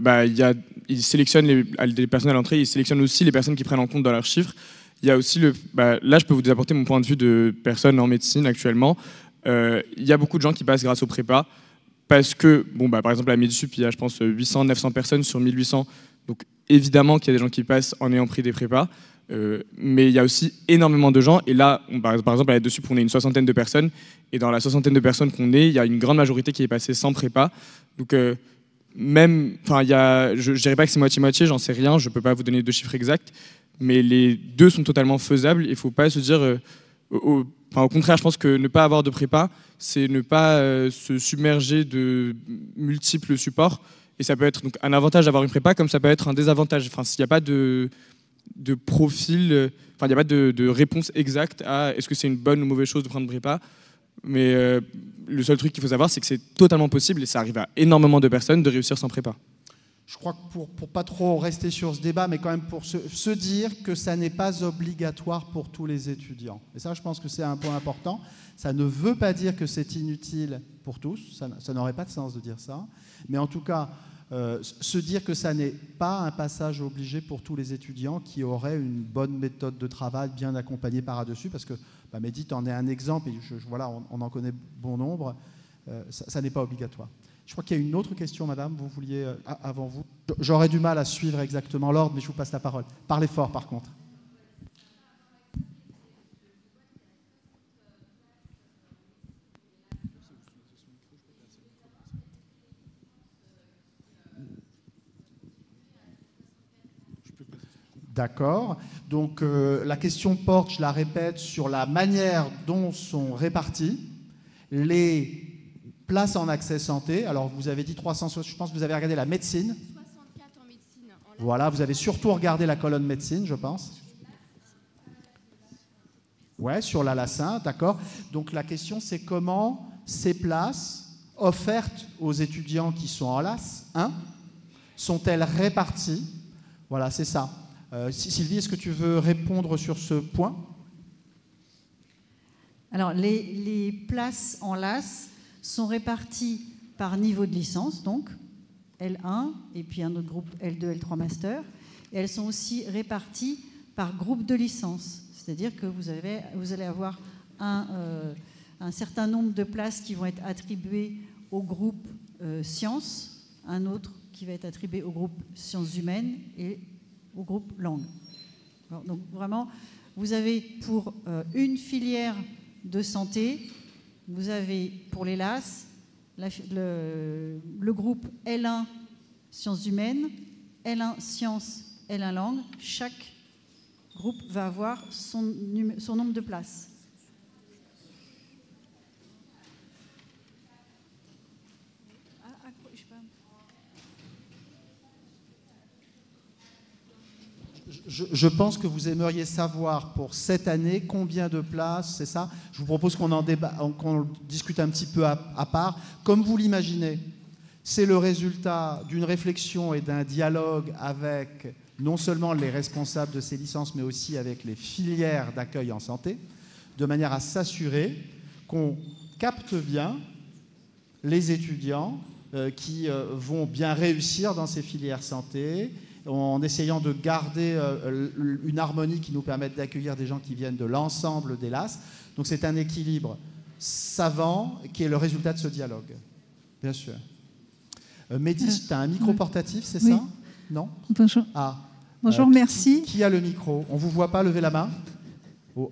Speaker 3: ils sélectionnent les personnes à l'entrée, ils sélectionnent aussi les personnes qui prennent en compte dans leurs chiffres. Il y a aussi là, je peux vous apporter mon point de vue de personne en médecine actuellement. Il y a beaucoup de gens qui passent grâce au prépa parce que, par exemple, à Medisup, il y a, je pense, 800, 900 personnes sur 1800. Donc, évidemment qu'il y a des gens qui passent en ayant pris des prépas. Mais il y a aussi énormément de gens. Et là, par exemple, à la Dessup, on est une 60aine de personnes. Et dans la 60aine de personnes qu'on est, il y a une grande majorité qui est passée sans prépa. Donc, je dirais pas que c'est moitié-moitié, j'en sais rien. Je peux pas vous donner de chiffres exacts. Mais les deux sont totalement faisables. Il ne faut pas se dire... au contraire, je pense que ne pas avoir de prépa, c'est ne pas se submerger de multiples supports. Et ça peut être donc un avantage d'avoir une prépa, comme ça peut être un désavantage. S'il n'y a pas de profil, il n'y a pas de réponse exacte à est-ce que c'est une bonne ou mauvaise chose de prendre prépa. Mais le seul truc qu'il faut savoir, c'est que c'est totalement possible, et ça arrive à énormément de personnes, de réussir sans prépa.
Speaker 1: Je crois que pour pas trop rester sur ce débat, mais quand même pour se dire que ça n'est pas obligatoire pour tous les étudiants. Et ça, je pense que c'est un point important. Ça ne veut pas dire que c'est inutile pour tous. Ça n'aurait pas de sens de dire ça. Mais en tout cas, se dire que ça n'est pas un passage obligé pour tous les étudiants qui auraient une bonne méthode de travail bien accompagnée par là-dessus, parce que Mehdi, tu en es un exemple, et voilà, on en connaît bon nombre. Ça n'est pas obligatoire. Je crois qu'il y a une autre question, madame, vous vouliez, avant vous. J'aurais du mal à suivre exactement l'ordre, mais je vous passe la parole. Parlez fort, par contre. D'accord. Donc, la question porte, je la répète, sur la manière dont sont réparties les places en accès santé. Alors, vous avez dit 360, je pense que vous avez regardé la médecine.
Speaker 4: 64 en médecine.
Speaker 1: Voilà, vous avez surtout regardé la colonne médecine, je pense. Ouais, sur la LASSIN, d'accord. Donc, la question, c'est comment ces places offertes aux étudiants qui sont en LAS 1 sont-elles réparties? Voilà, c'est ça. Sylvie, est-ce que tu veux répondre sur ce point?
Speaker 2: Alors, les places en LAS sont réparties par niveau de licence, donc L1, et puis un autre groupe L2, L3 Master. Et elles sont aussi réparties par groupe de licence, c'est-à-dire que vous allez avoir un certain nombre de places qui vont être attribuées au groupe sciences, un autre qui va être attribué au groupe sciences humaines et au groupe langue. Alors, donc vraiment, vous avez pour une filière de santé, vous avez pour les LAS le groupe L1 sciences humaines, L1 sciences, L1 langue. Chaque groupe va avoir son nombre de places.
Speaker 1: Je pense que vous aimeriez savoir pour cette année combien de places, c'est ça? Je vous propose qu'on discute un petit peu à part. Comme vous l'imaginez, c'est le résultat d'une réflexion et d'un dialogue avec non seulement les responsables de ces licences, mais aussi avec les filières d'accueil en santé, de manière à s'assurer qu'on capte bien les étudiants qui vont bien réussir dans ces filières santé. en essayant de garder une harmonie qui nous permette d'accueillir des gens qui viennent de l'ensemble des LAS. Donc c'est un équilibre savant qui est le résultat de ce dialogue, bien sûr. Mehdi, tu as un micro portatif, c'est ça? Non?
Speaker 4: Bonjour.
Speaker 1: Ah.
Speaker 4: Bonjour, merci.
Speaker 1: Qui a le micro? On ne vous voit pas, levez la main. Oh.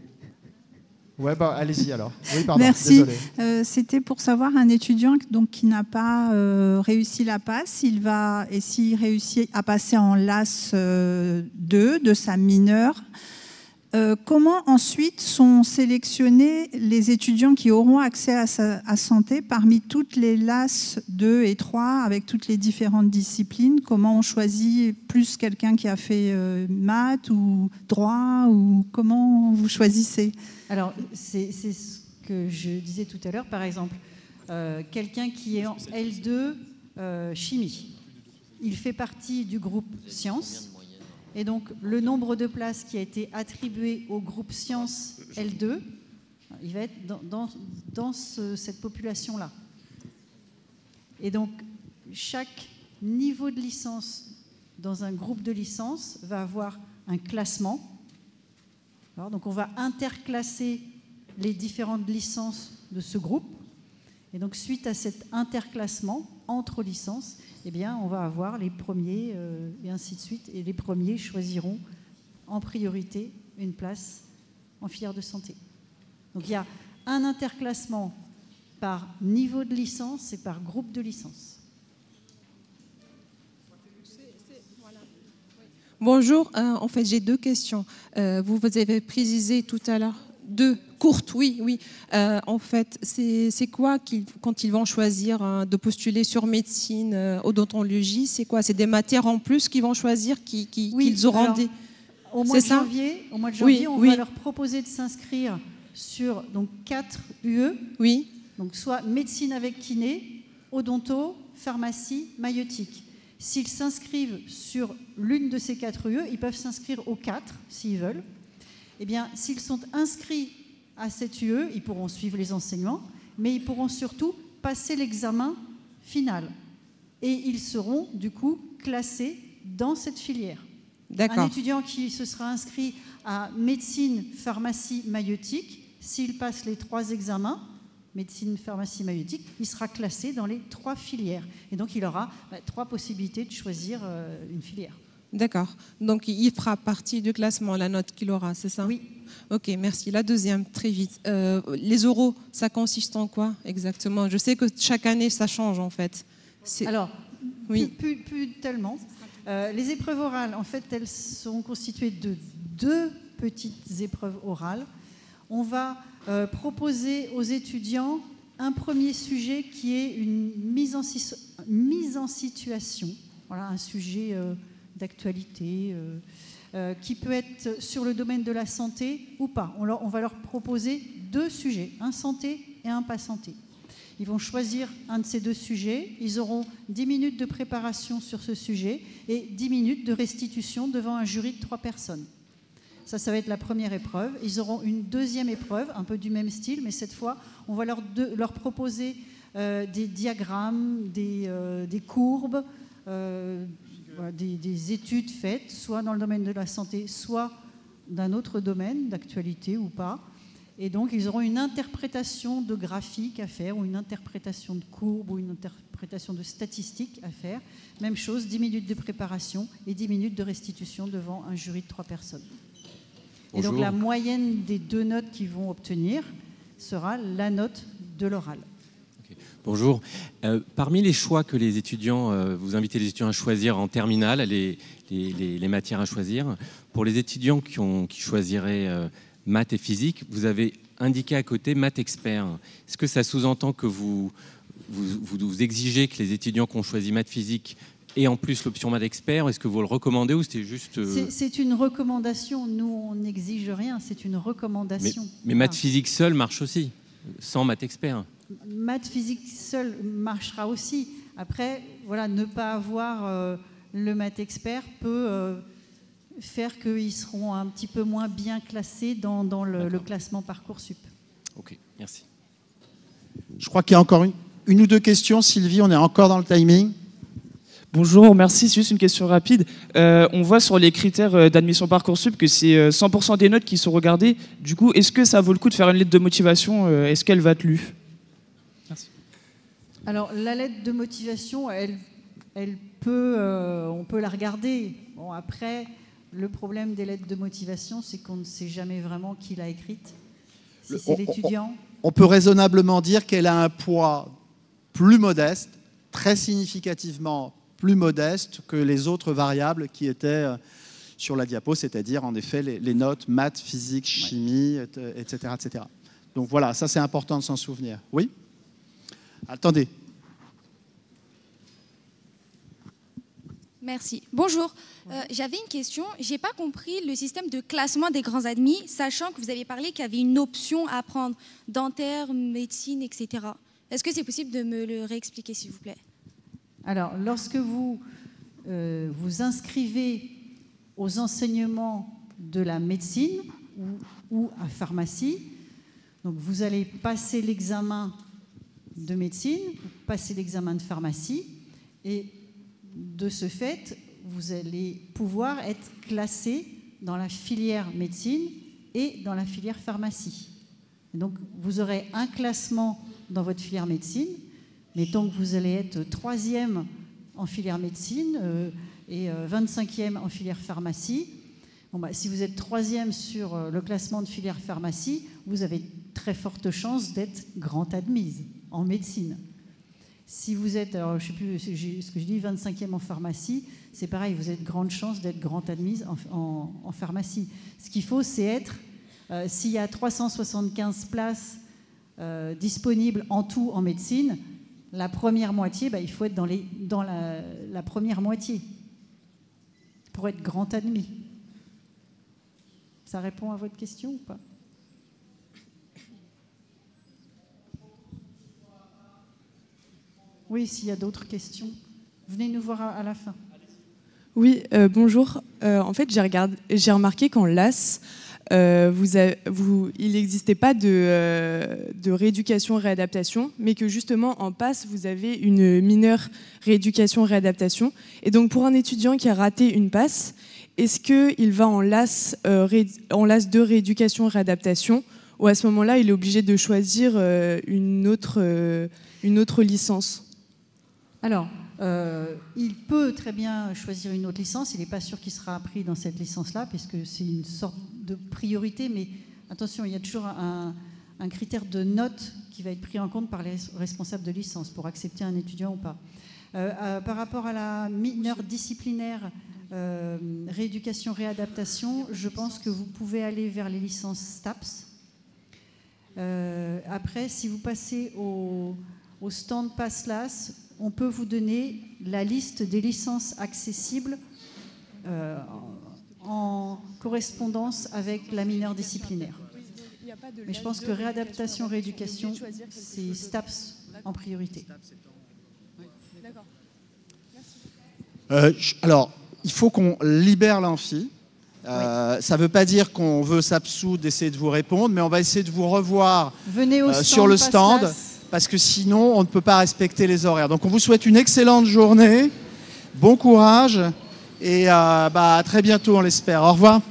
Speaker 1: Ouais, bah, allez-y alors. Oui, pardon,
Speaker 4: merci.
Speaker 1: Désolé.
Speaker 4: C'était pour savoir un étudiant donc, qui n'a pas réussi la passe, s'il réussit à passer en LAS 2 de sa mineure, comment ensuite sont sélectionnés les étudiants qui auront accès à santé parmi toutes les LAS 2 et 3 avec toutes les différentes disciplines? Comment on choisit plus quelqu'un qui a fait maths ou droit, ou comment vous choisissez?
Speaker 2: Alors, c'est ce que je disais tout à l'heure. Par exemple, quelqu'un qui est en L2 chimie, il fait partie du groupe sciences. Et donc, le nombre de places qui a été attribué au groupe sciences L2, il va être dans cette population-là. Et donc, chaque niveau de licence dans un groupe de licence va avoir un classement. Alors, donc, on va interclasser les différentes licences de ce groupe. Et donc, suite à cet interclassement entre licences, eh bien, on va avoir les premiers et ainsi de suite. Et les premiers choisiront en priorité une place en filière de santé. Donc, il y a un interclassement par niveau de licence et par groupe de licence.
Speaker 5: Bonjour, en fait j'ai deux questions. Vous avez précisé tout à l'heure, deux courtes, oui. En fait, c'est quoi quand ils vont choisir de postuler sur médecine, odontologie, c'est quoi? C'est des matières en plus qu'ils vont choisir, qu'ils auront des...
Speaker 2: Au mois de janvier, on va leur proposer de s'inscrire sur donc 4 UE.
Speaker 5: Oui.
Speaker 2: Donc soit médecine avec kiné, odonto, pharmacie, maïeutique. S'ils s'inscrivent sur l'une de ces 4 UE, ils peuvent s'inscrire aux 4 s'ils veulent. Eh bien, s'ils sont inscrits à cette UE, ils pourront suivre les enseignements, mais ils pourront surtout passer l'examen final. Et ils seront, du coup, classés dans cette filière.
Speaker 5: D'accord.
Speaker 2: Un étudiant qui se sera inscrit à médecine, pharmacie, maïeutique, s'il passe les 3 examens, médecine, pharmacie, maïeutique, il sera classé dans les 3 filières. Et donc, il aura 3 possibilités de choisir une filière.
Speaker 5: D'accord. Donc, il fera partie du classement, la note qu'il aura, c'est ça?
Speaker 2: Oui.
Speaker 5: Ok, merci. La deuxième, très vite. Les oraux, ça consiste en quoi exactement? Je sais que chaque année, ça change en fait.
Speaker 2: Alors, oui. plus tellement. Les épreuves orales, en fait, elles sont constituées de 2 petites épreuves orales. On va proposer aux étudiants un premier sujet qui est une mise en situation. Voilà, un sujet d'actualité qui peut être sur le domaine de la santé ou pas. On va leur proposer 2 sujets, un santé et un pas santé. Ils vont choisir un de ces 2 sujets. Ils auront 10 minutes de préparation sur ce sujet et 10 minutes de restitution devant un jury de 3 personnes. Ça va être la première épreuve. Ils auront une deuxième épreuve, un peu du même style, mais cette fois, on va leur proposer des diagrammes, des courbes, des études faites, soit dans le domaine de la santé, soit d'un autre domaine, d'actualité ou pas. Et donc, ils auront une interprétation de graphiques à faire, ou une interprétation de courbes, ou une interprétation de statistiques à faire. Même chose, 10 minutes de préparation et 10 minutes de restitution devant un jury de 3 personnes. Bonjour. Et donc, la moyenne des 2 notes qu'ils vont obtenir sera la note de l'oral.
Speaker 6: Okay. Bonjour. Parmi les choix que les étudiants, vous invitez les étudiants à choisir en terminale, les matières à choisir, pour les étudiants qui choisiraient maths et physique, vous avez indiqué à côté maths expert. Est-ce que ça sous-entend que vous exigez que les étudiants qui ont choisi maths physique aient en plus l'option maths expert? Est-ce que vous le recommandez ou c'était juste...
Speaker 2: C'est une recommandation. Nous, on n'exige rien. C'est une recommandation.
Speaker 6: Mais maths physique seul marche aussi, sans maths expert.
Speaker 2: Maths physique seul marchera aussi. Après, voilà, ne pas avoir le maths expert peut... faire qu'ils seront un petit peu moins bien classés dans le classement Parcoursup.
Speaker 6: Ok, merci.
Speaker 1: Je crois qu'il y a encore une ou 2 questions. Sylvie, on est encore dans le timing.
Speaker 7: Bonjour, merci. C'est juste une question rapide. On voit sur les critères d'admission Parcoursup que c'est 100% des notes qui sont regardées. Du coup, est-ce que ça vaut le coup de faire une lettre de motivation? Est-ce qu'elle va être lue? Merci.
Speaker 2: Alors, la lettre de motivation, elle peut, on peut la regarder. Bon, après, le problème des lettres de motivation, c'est qu'on ne sait jamais vraiment qui l'a écrite. Si c'est l'étudiant.
Speaker 1: On peut raisonnablement dire qu'elle a un poids plus modeste, très significativement plus modeste que les autres variables qui étaient sur la diapo, c'est-à-dire en effet les notes maths, physique, chimie, etc., etc. Donc voilà, ça c'est important de s'en souvenir. Oui? Attendez.
Speaker 8: Merci. Bonjour. J'avais une question. Je n'ai pas compris le système de classement des grands admis, sachant que vous avez parlé qu'il y avait une option à prendre, dentaire, médecine, etc. Est-ce que c'est possible de me le réexpliquer, s'il vous plaît?
Speaker 2: Alors, lorsque vous vous inscrivez aux enseignements de la médecine ou à pharmacie, donc vous allez passer l'examen de médecine, passer l'examen de pharmacie, et de ce fait, vous allez pouvoir être classé dans la filière médecine et dans la filière pharmacie. Et donc, vous aurez un classement dans votre filière médecine, mais tant que vous allez être 3e en filière médecine et 25e en filière pharmacie, bon bah, si vous êtes 3e sur le classement de filière pharmacie, vous avez très forte chance d'être grande admise en médecine. Si vous êtes, alors je ne sais plus ce que je dis, 25e en pharmacie, c'est pareil, vous avez de grandes chances d'être grande admise en pharmacie. Ce qu'il faut, c'est être, s'il y a 375 places disponibles en tout en médecine, la première moitié, bah, il faut être dans la première moitié pour être grand admis. Ça répond à votre question ou pas? Oui, s'il y a d'autres questions, venez nous voir à la fin.
Speaker 9: Oui, bonjour. En fait, j'ai remarqué qu'en LAS, il n'existait pas de rééducation-réadaptation, mais que justement en PASS, vous avez une mineure rééducation-réadaptation. Et donc pour un étudiant qui a raté une PASS, est-ce qu'il va en LAS 2 rééducation-réadaptation, ou à ce moment-là, il est obligé de choisir une autre licence?
Speaker 2: Alors, il peut très bien choisir une autre licence. Il n'est pas sûr qu'il sera pris dans cette licence-là, puisque c'est une sorte de priorité. Mais attention, il y a toujours un critère de note qui va être pris en compte par les responsables de licence pour accepter un étudiant ou pas. Par rapport à la mineure disciplinaire rééducation-réadaptation, je pense que vous pouvez aller vers les licences STAPS. Après, si vous passez au stand PASS-LAS, on peut vous donner la liste des licences accessibles en correspondance avec la mineure disciplinaire. Mais je pense que réadaptation, rééducation, c'est STAPS en priorité.
Speaker 1: Alors, il faut qu'on libère l'amphi. Ça ne veut pas dire qu'on veut s'absoudre d'essayer de vous répondre, mais on va essayer de vous revoir sur le stand, parce que sinon, on ne peut pas respecter les horaires. Donc, on vous souhaite une excellente journée, bon courage, et à très bientôt, on l'espère. Au revoir.